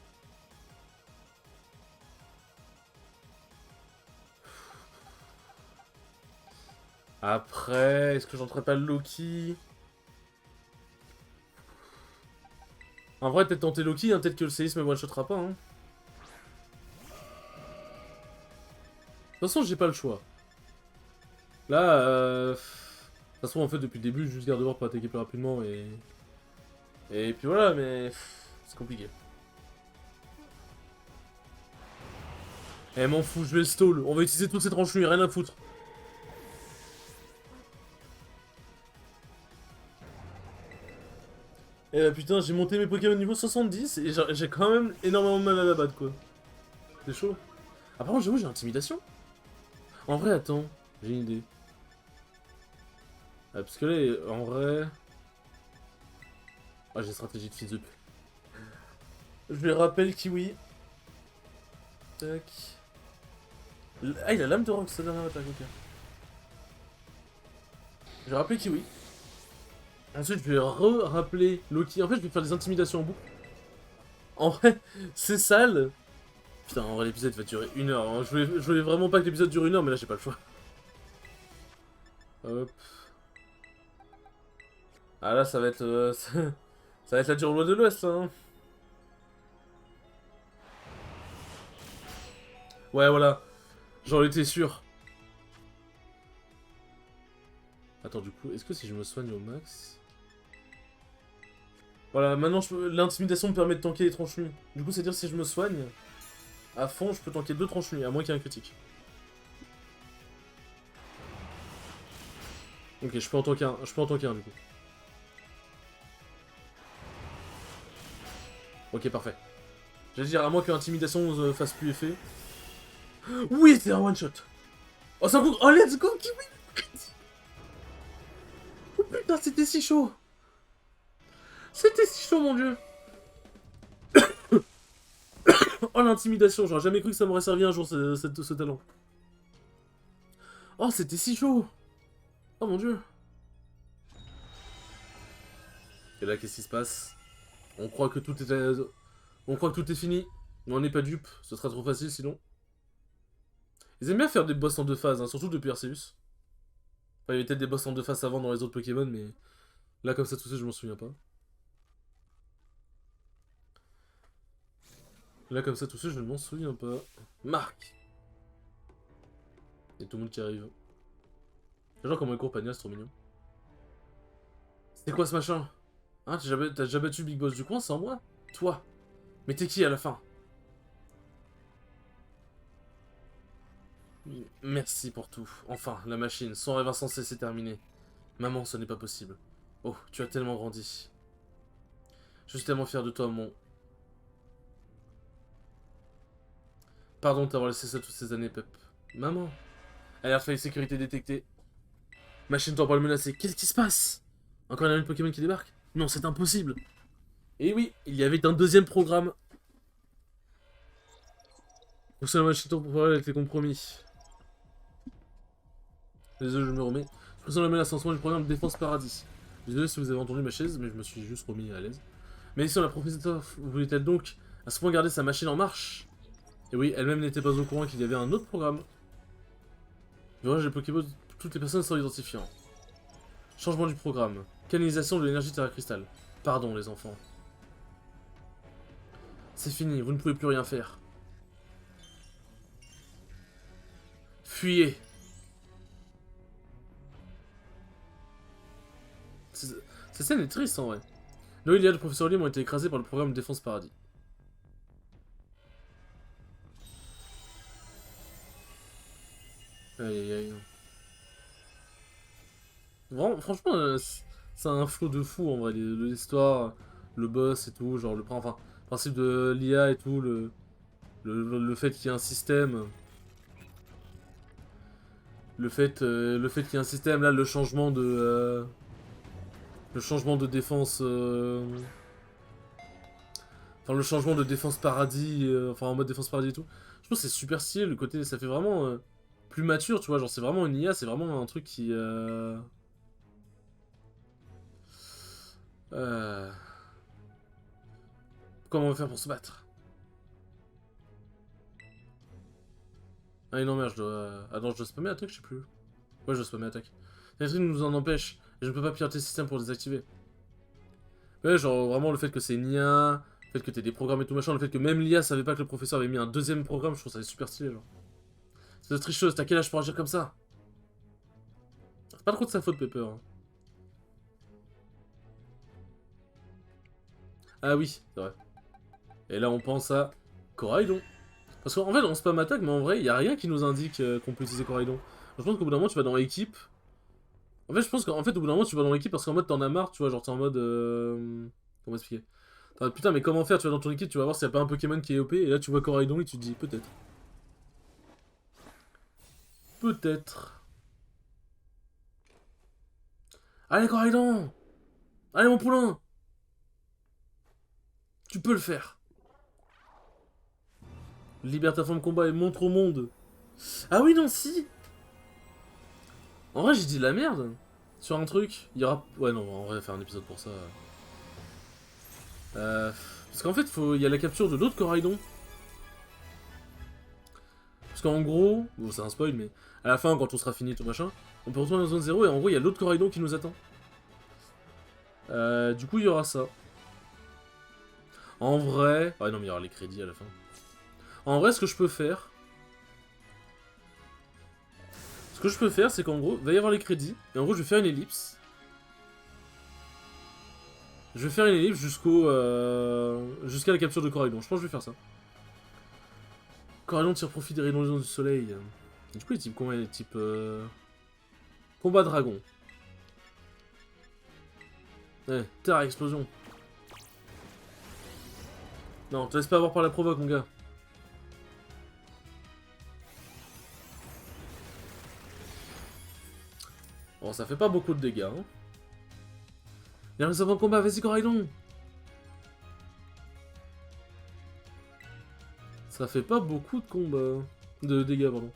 Après, est-ce que j'entrerai pas le Loki? En vrai, peut-être tenter Loki, hein, peut-être que le séisme me one-shotera pas, hein. De toute façon, j'ai pas le choix. Là, de toute façon, en fait, depuis le début, juste Gardevoir pour attaquer plus rapidement et... Et puis voilà, mais... C'est compliqué. Eh, m'en fous, je vais le stall. On va utiliser toutes ces tranches nuits, rien à foutre. Eh bah putain, j'ai monté mes Pokémon niveau 70 et j'ai quand même énormément de mal à la battre, quoi. C'est chaud. Ah, par contre, j'avoue, j'ai intimidation. En vrai, attends, j'ai une idée. Ah, parce que là, en vrai... Ah, j'ai stratégie de fils de pute. Je lui rappelle Kiwi. Tac. Ah, il a l'âme de rock, sa dernière attaque, ok. Je vais rappeler Kiwi. Ensuite, je vais rappeler Loki. En fait, je vais faire des intimidations en boucle. En vrai, c'est sale. Putain, en vrai, l'épisode va durer 1 heure. Hein. Je voulais vraiment pas que l'épisode dure 1 heure, mais là, j'ai pas le choix. Hop. Ah, là, ça va être... ça va être la dure loi de l'Ouest, là. Hein. Ouais, voilà. J'en étais sûr. Attends, du coup, est-ce que si je me soigne au max... Voilà, maintenant, l'intimidation me permet de tanker les tranches nues. Du coup, c'est-à-dire si je me soigne, à fond, je peux tanker 2 tranches nues, à moins qu'il y ait un critique. Ok, je peux en tanker un, du coup. Ok, parfait. J'allais dire, à moins que l'intimidation fasse plus effet. Oui, c'est un one shot. Oh, ça coûte. Oh, let's go, Kiwi. Oh putain, c'était si chaud. C'était si chaud, mon dieu. Oh, l'intimidation, j'aurais jamais cru que ça m'aurait servi un jour, ce talent. Oh, c'était si chaud. Oh, mon dieu. Et là, qu'est-ce qui se passe? On croit que tout est... On croit que tout est fini. Mais on n'est pas dupe, ce sera trop facile sinon. Ils aiment bien faire des boss en deux phases, hein, surtout depuis Arceus. Enfin, il y avait peut-être des boss en deux phases avant dans les autres Pokémon, mais... Là, comme ça, tout ça, je m'en souviens pas. Là, comme ça, tout ça, je ne m'en souviens pas. Marc. Et tout le monde qui arrive. Genre comment il court, Pagna, c'est trop mignon. C'est quoi ce machin? Hein, t'as déjà battu Big Boss du coin sans moi? Toi. Mais t'es qui à la fin? Merci pour tout. Enfin, la machine, son rêve insensé, c'est terminé. Maman, ce n'est pas possible. Oh, tu as tellement grandi. Je suis tellement fier de toi, mon... Pardon de t'avoir laissé ça toutes ces années, Pep. Maman. Alerte faille sécurité détectée. Machine temporelle menacée. Qu'est-ce qui se passe? Encore une Pokémon qui débarque? Non, c'est impossible. Et oui, il y avait un deuxième programme. Pour ça, la machine temporelle avec les compromis. Désolé, je me remets. Je présente la menace lancement du programme Défense Paradis. Désolé si vous avez entendu ma chaise, mais je me suis juste remis à l'aise. Mais si on la professeur voulait-elle donc à ce point garder sa machine en marche? Et oui, elle-même n'était pas au courant qu'il y avait un autre programme. Virage des Pokémon, toutes les personnes sont identifiées. Changement du programme. Canalisation de l'énergie Terra Cristal. Pardon les enfants. C'est fini, vous ne pouvez plus rien faire. Fuyez. Cette scène est triste en vrai. Noélia et le professeur Lim ont été écrasés par le programme Défense Paradis. Aïe aïe aïe. Vraiment, franchement, c'est un flow de fou en vrai. L'histoire, le boss et tout, genre enfin, le principe de l'IA et tout, le fait qu'il y ait un système. Le fait qu'il y ait un système, là, le changement de. Le changement de défense. Enfin, le changement de défense paradis, enfin en mode défense paradis et tout. Je trouve que c'est super stylé, le côté, ça fait vraiment plus mature, tu vois. Genre, c'est vraiment une IA, c'est vraiment un truc qui. Euh... Comment on va faire pour se battre? Ah non, merde, je dois. Ah non, je dois spammer attaque, je sais plus. Ouais, je dois spammer attaque. Catherine nous en empêche, et je ne peux pas piloter le système pour le désactiver. Ouais, genre vraiment le fait que c'est une IA, le fait que t'aies des programmes et tout machin, le fait que même l'IA savait pas que le professeur avait mis un deuxième programme, je trouve ça super stylé, genre. C'est tricheuse, t'as quel âge pour agir comme ça? C'est pas trop de sa faute, Pepper. Hein. Ah oui, c'est vrai. Et là, on pense à Coraidon. Parce qu'en fait, on spam attaque, mais en vrai, il y a rien qui nous indique qu'on peut utiliser Coraidon. Je pense qu'au bout d'un moment, tu vas dans équipe. En fait, je pense qu'en fait, au bout d'un moment, tu vas dans l'équipe parce qu'en mode, t'en as marre, tu vois, genre, t'es en mode. Comment expliquer? Putain, mais comment faire? Tu vas dans ton équipe, tu vas voir s'il n'y a pas un Pokémon qui est OP, et là, tu vois Coraidon et tu te dis, peut-être. Peut-être. Allez, Coraidon! Allez, mon poulain! Tu peux le faire! Libère ta femme combat et montre au monde! Ah oui, non, si! En vrai, j'ai dit de la merde! Sur un truc, il y aura... Ouais, non, on va faire un épisode pour ça. Parce qu'en fait, il y a la capture de l'autre Coraidon. Parce qu'en gros, bon, c'est un spoil, mais à la fin, quand on sera fini tout machin, on peut retourner dans zone 0 et en gros, il y a l'autre Coraidon qui nous attend. Du coup, il y aura ça. En vrai... Ouais, non, mais il y aura les crédits à la fin. En vrai, ce que je peux faire... Ce que je peux faire, c'est qu'en gros, il va y avoir les crédits, et en gros, je vais faire une ellipse. Je vais faire une ellipse jusqu'à la capture de Coraidon. Je pense que je vais faire ça. Coraidon tire profit des rayons du soleil. Du coup, il est type combat, combat dragon. Ouais, terre à explosion. Non, te laisse pas avoir par la provoque, mon gars. Bon, ça fait pas beaucoup de dégâts, hein. Il y a un avant combat, vas-y, Coraidon. Ça fait pas beaucoup de combats. De dégâts, pardon.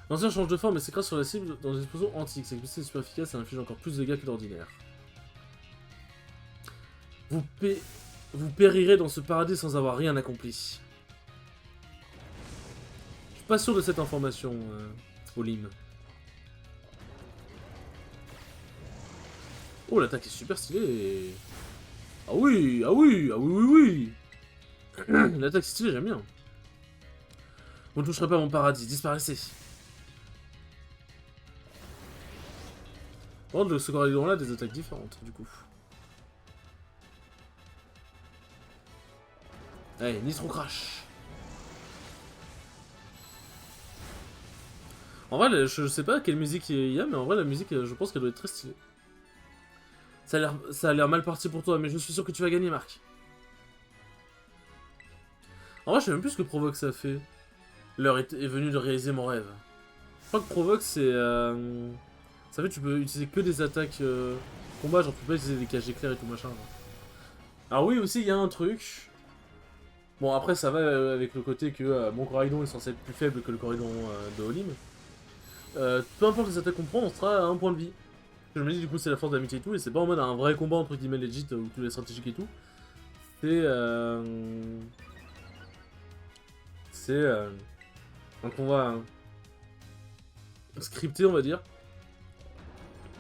L'ancien change de forme et s'écrase sur la cible dans une explosion antique. Cette explosion est super efficace et inflige encore plus de dégâts que l'ordinaire. Vous périrez dans ce paradis sans avoir rien accompli. Je suis pas sûr de cette information, Olim. Oh, l'attaque est super stylée. Ah oui, ah oui, ah oui, oui, oui. L'attaque est stylée, j'aime bien. Vous ne toucherez pas à mon paradis, disparaissez. Par contre, ce Coraidon-là a des attaques différentes, du coup. Allez, Nitro Crash. En vrai, je sais pas quelle musique il y a, mais en vrai, la musique, je pense qu'elle doit être très stylée. Ça a l'air mal parti pour toi, mais je suis sûr que tu vas gagner, Marc. En vrai, je sais même plus ce que Provoque ça fait. L'heure est venue de réaliser mon rêve. Je crois que Provoque, c'est... Ça fait que tu peux utiliser que des attaques combat, genre tu peux pas utiliser des cages éclairs et tout machin. Alors oui, aussi, il y a un truc. Bon, après, ça va avec le côté que mon Coraidon est censé être plus faible que le Coraidon de Olim. Peu importe les attaques qu'on prend, on sera à un point de vie. Je me dis, du coup, c'est la force d'amitié et tout, et c'est pas en mode un vrai combat entre guillemets legit où tout est stratégique et tout. C'est. C'est. Un combat scripté, on va dire.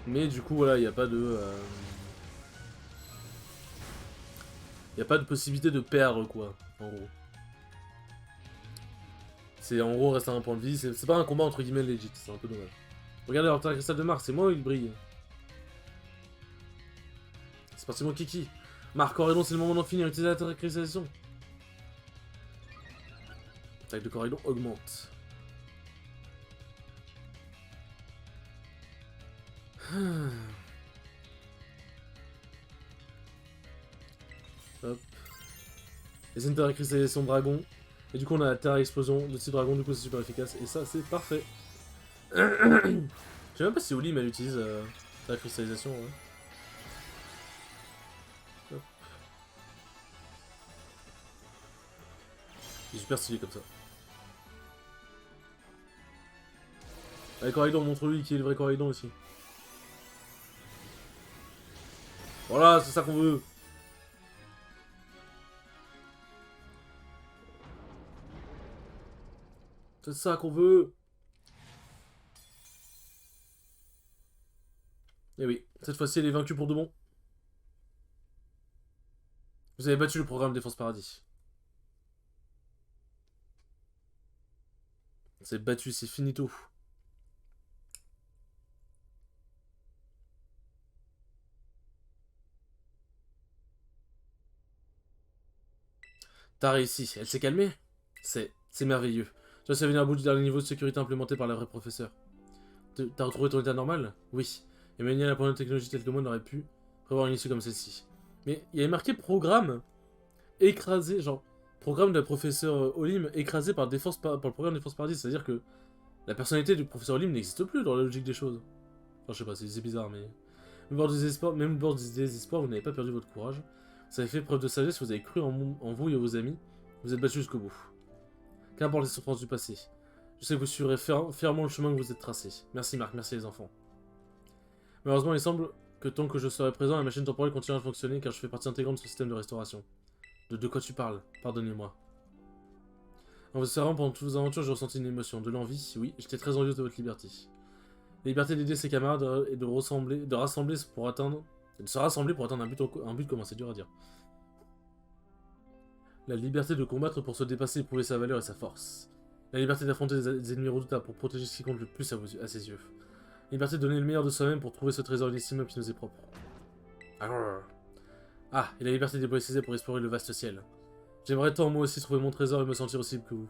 Mais du coup, voilà, il n'y a pas de. Il n'y a pas de possibilité de perdre, quoi, en gros. C'est en gros rester à un point de vie, c'est pas un combat entre guillemets legit, c'est un peu dommage. Regardez leur cristal de Mars, c'est moi où il brille. C'est parti mon kiki. Marc Coraidon, c'est le moment d'en finir, utilisez la cristallisation. L'attaque de Coraidon augmente. Hop. Les Terra cristallisation dragon. Et du coup on a la Terra explosion de type dragon, du coup c'est super efficace. Et ça c'est parfait. Je sais même pas si Olim elle utilise la cristallisation. Ouais. Hop. Il est super stylé comme ça. Allez Coraidon, montre-lui qui est le vrai Coraidon ici. Voilà, c'est ça qu'on veut. C'est ça qu'on veut. Et oui, cette fois-ci elle est vaincue pour de bon. Vous avez battu le programme Défense Paradis. C'est battu, c'est finito. T'as réussi, elle s'est calmée. C'est merveilleux. Tu vas venir à bout du dernier niveau de sécurité implémenté par la vraie professeure. T'as retrouvé ton état normal? Oui. Emmanuel, apprenant de technologie telle que moi, n'aurait pu prévoir une issue comme celle-ci. Mais il y avait marqué programme écrasé, genre programme de la professeure Olim écrasé par le programme Défense Paradis. C'est-à-dire que la personnalité du professeur Olim n'existe plus dans la logique des choses. Enfin, je sais pas, c'est bizarre, mais... Même au bord du désespoir, vous n'avez pas perdu votre courage. Vous avez fait preuve de sagesse, vous avez cru en vous et vos amis. Vous êtes battus jusqu'au bout. Qu'importe les souffrances du passé. Je sais que vous suivrez fièrement le chemin que vous êtes tracé. Merci Marc, merci les enfants. Malheureusement, il semble que tant que je serai présent, la machine temporelle continuera à fonctionner car je fais partie intégrante de ce système de restauration. De quoi tu parles? Pardonnez-moi. En vous servant pendant toutes vos aventures, j'ai ressenti une émotion. De l'envie, oui, j'étais très envieuse de votre liberté. La liberté d'aider ses camarades et de se rassembler pour atteindre un but commun, c'est dur à dire. La liberté de combattre pour se dépasser et prouver sa valeur et sa force. La liberté d'affronter des ennemis redoutables pour protéger ce qui compte le plus à ses yeux. La liberté de donner le meilleur de soi-même pour trouver ce trésor inestimable qui nous est propre. Ah, et la liberté de déployer ses ailes pour explorer le vaste ciel. J'aimerais tant moi aussi trouver mon trésor et me sentir aussi libre que vous.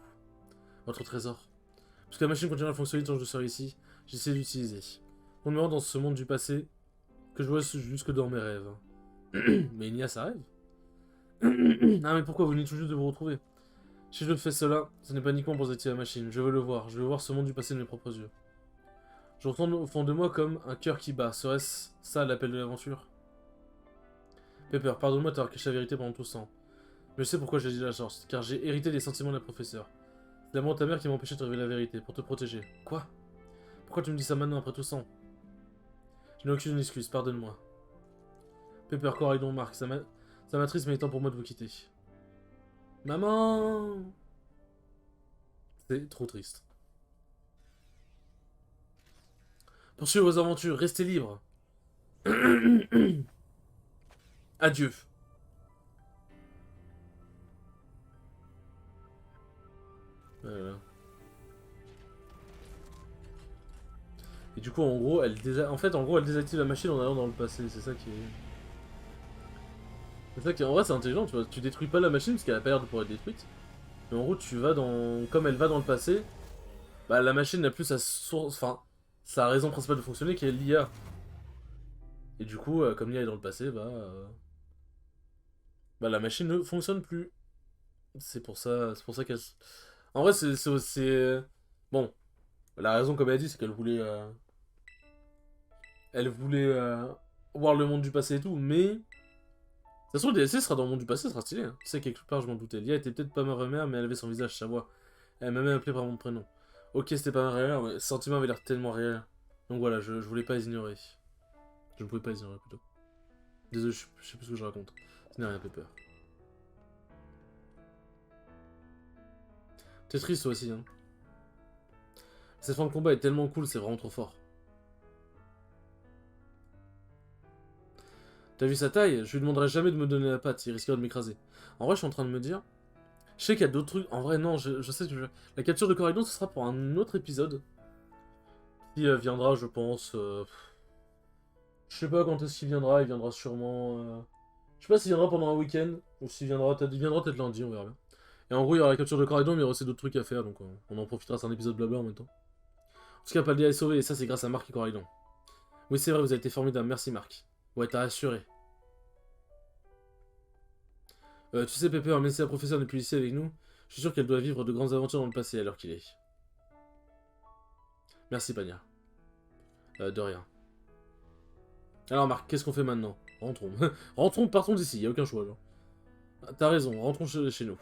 Votre trésor. Puisque la machine continuera à fonctionner tant que je serai ici, j'essaie d'utiliser. On me rend dans ce monde du passé que je vois jusque dans mes rêves. Mais Nia, ça rêve. Ah, mais pourquoi vous venez tout juste de vous retrouver? Si je fais cela, ce n'est pas uniquement pour désactiver la machine. Je veux le voir. Je veux voir ce monde du passé de mes propres yeux. Je retourne au fond de moi comme un cœur qui bat. Serait-ce ça l'appel de l'aventure? Pepper, pardonne-moi de t'avoir caché la vérité pendant tout ce temps. Mais je sais pourquoi j'ai dit la chance. Car j'ai hérité des sentiments de la professeure. C'est l'amour de ta mère qui m'a empêché de révéler la vérité, pour te protéger. Quoi? Pourquoi tu me dis ça maintenant après tout ça? Je n'ai aucune excuse, pardonne-moi. Pepper, Coraidon, Marc, ça m'attriste mais il est temps pour moi de vous quitter. Maman! C'est trop triste. Poursuivez vos aventures, restez libres. Adieu. Voilà. Et du coup, en gros, elle désactive la machine en allant dans le passé. C'est ça qui est... C'est ça qui est... En vrai, c'est intelligent, tu vois. Tu détruis pas la machine parce qu'elle a pas l'air de pouvoir être détruite. Mais en gros, tu vas dans... Comme elle va dans le passé, bah la machine n'a plus sa source... Enfin, sa raison principale de fonctionner qui est l'IA. Et du coup, comme l'IA est dans le passé, bah la machine ne fonctionne plus. C'est pour ça qu'elle... En vrai, bon, la raison, comme elle a dit, c'est qu'elle voulait... Elle voulait voir le monde du passé et tout, mais... De toute façon, le DLC sera dans le monde du passé, ça sera stylé. Hein. Tu sais, quelque part, je m'en doutais. Lia était peut-être pas ma vraie mère, mais elle avait son visage, sa voix. Elle m'a même appelé par mon prénom. Ok, c'était pas ma vraie mère, mais ce sentiment avait l'air tellement réel. Donc voilà, je voulais pas les ignorer. Je ne pouvais pas les ignorer, plutôt. Désolé, je sais plus ce que je raconte. Ça n'a rien fait peur. T'es triste, toi aussi, hein. Cette fin de combat est tellement cool, c'est vraiment trop fort. T'as vu sa taille? Je lui demanderai jamais de me donner la patte, il risquerait de m'écraser. En vrai, je suis en train de me dire... Je sais qu'il y a d'autres trucs... En vrai, non, je sais que la capture de Corridon, ce sera pour un autre épisode. Qui viendra, je pense... Je sais pas quand est-ce qu'il viendra, il viendra sûrement... Je sais pas s'il viendra pendant un week-end, ou s'il viendra peut-être lundi, on verra bien. Et en gros, il y aura la capture de Corridon, mais il y aura aussi d'autres trucs à faire, donc on en profitera, c'est un épisode blabla en même temps. En tout cas, Paldia est sauvé, et ça c'est grâce à Marc et Corridon. Oui, c'est vrai, vous avez été formidable, merci Marc. Ouais, t'as assuré. Tu sais, Pepper, même si la professeure n'est plus ici avec nous, je suis sûr qu'elle doit vivre de grandes aventures dans le passé à l'heure qu'il est. Merci, Pania. De rien. Alors, Marc, qu'est-ce qu'on fait maintenant? Rentrons. Rentrons, partons d'ici, y a aucun choix, genre. T'as raison, rentrons chez nous.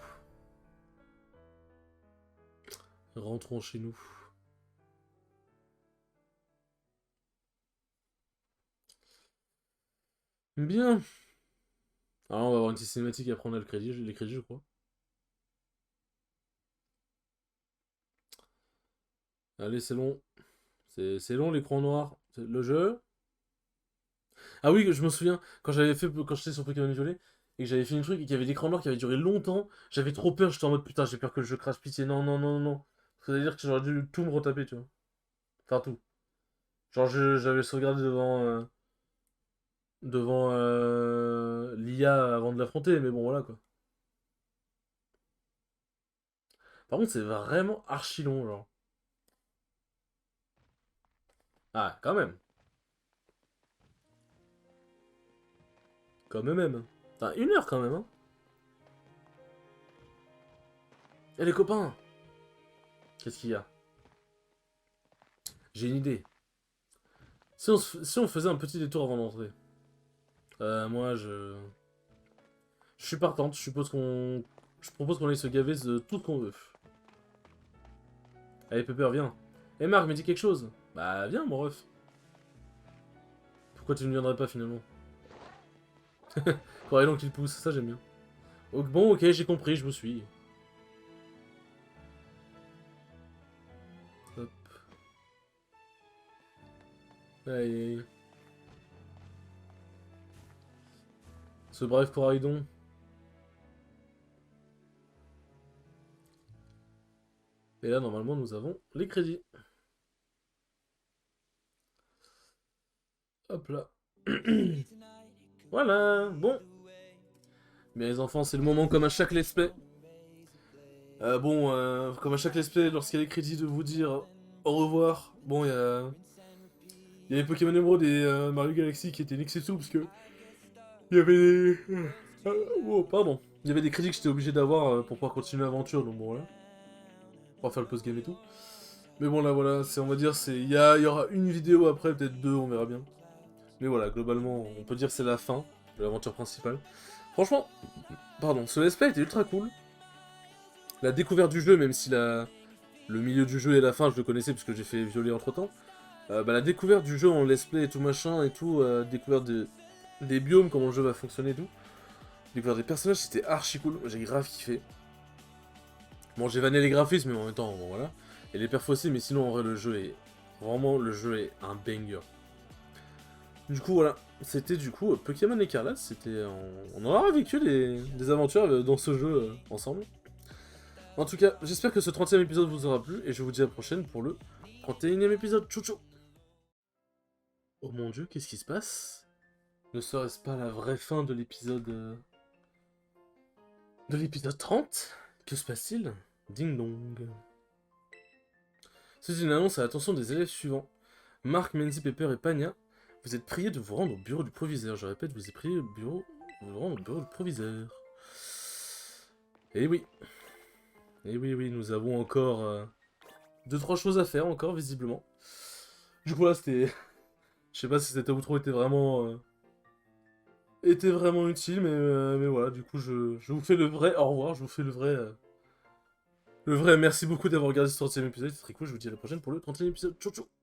Rentrons chez nous. Bien. Alors, on va avoir une petite cinématique et après on a les crédits, je crois. Allez, c'est long. C'est long, l'écran noir. Le jeu. Ah oui, je me souviens, quand j'étais sur Pokémon Violet, et que j'avais fait un truc et qu'il y avait l'écran noir qui avait duré longtemps, j'avais trop peur, j'étais en mode putain, j'ai peur que le jeu crache, pitié, non, non, non, non. Ça veut dire que j'aurais dû tout me retaper, tu vois. Enfin, tout. Genre, j'avais sauvegardé devant l'IA avant de l'affronter, mais bon, voilà, quoi. Par contre, c'est vraiment archi long, genre. Ah, quand même. Quand même. Enfin, 1 heure, quand même, hein. Eh, les copains! Qu'est-ce qu'il y a? J'ai une idée. Si on faisait un petit détour avant d'entrer. Moi, je suis partante, je propose qu'on aille se gaver de tout ce qu'on veut. Allez, Pepper, viens. Eh, Marc, me dis quelque chose. Bah, viens, mon ref. Pourquoi tu ne viendrais pas, finalement? Corellon qui le pousse, ça j'aime bien. Bon, ok, j'ai compris, je vous suis. Hop. Allez. Ce bref Coraidon. Et là, normalement, nous avons les crédits. Hop là. Voilà, bon. Mes enfants, c'est le moment comme à chaque let's play. Comme à chaque let's play, lorsqu'il y a les crédits, de vous dire au revoir. Bon, il y a les Pokémon Emerald et Mario Galaxy qui étaient nix et tout, parce que Il y avait des... oh, pardon. Il y avait des crédits que j'étais obligé d'avoir pour pouvoir continuer l'aventure, donc bon, voilà. Pour faire le post-game et tout. Mais bon, là, voilà, c'est, on va dire, c'est... Il y aura une vidéo après, peut-être deux, on verra bien. Mais voilà, globalement, on peut dire que c'est la fin de l'aventure principale. Franchement, pardon, ce let's play était ultra cool. La découverte du jeu, même si le milieu du jeu et la fin, je le connaissais puisque j'ai fait violer entre-temps. Bah, la découverte du jeu en let's play et tout machin et tout, découverte des biomes, comment le jeu va fonctionner et tout. Découverte des personnages, c'était archi cool, j'ai grave kiffé. Bon, j'ai vanné les graphismes, mais en même temps, bon, voilà. Et les perfs aussi, mais sinon, en vrai, le jeu est... Vraiment, le jeu est un banger. Du coup, voilà. C'était du coup Pokémon Écarlate, c'était... On en aura vécu des aventures dans ce jeu ensemble. En tout cas, j'espère que ce 30e épisode vous aura plu, et je vous dis à la prochaine pour le 31e épisode. Tchou tchou. Oh mon dieu, qu'est-ce qui se passe? Ne serait-ce pas la vraie fin de l'épisode... De l'épisode 30? Que se passe-t-il? Ding dong. C'est une annonce à l'attention des élèves suivants. Marc, Menzi, Pepper et Pania, vous êtes priés de vous rendre au bureau du proviseur. Je répète, vous êtes priés de vous rendre au bureau du proviseur. Eh oui. Eh oui, oui, nous avons encore 2-3 choses à faire, encore, visiblement. Du coup, là, c'était... Je sais pas si cet outro était vraiment utile, mais voilà, du coup, je vous fais le vrai au revoir, je vous fais le vrai... Le vrai, merci beaucoup d'avoir regardé ce 30e épisode, c'est très cool, je vous dis à la prochaine pour le 30e épisode. Ciao, ciao.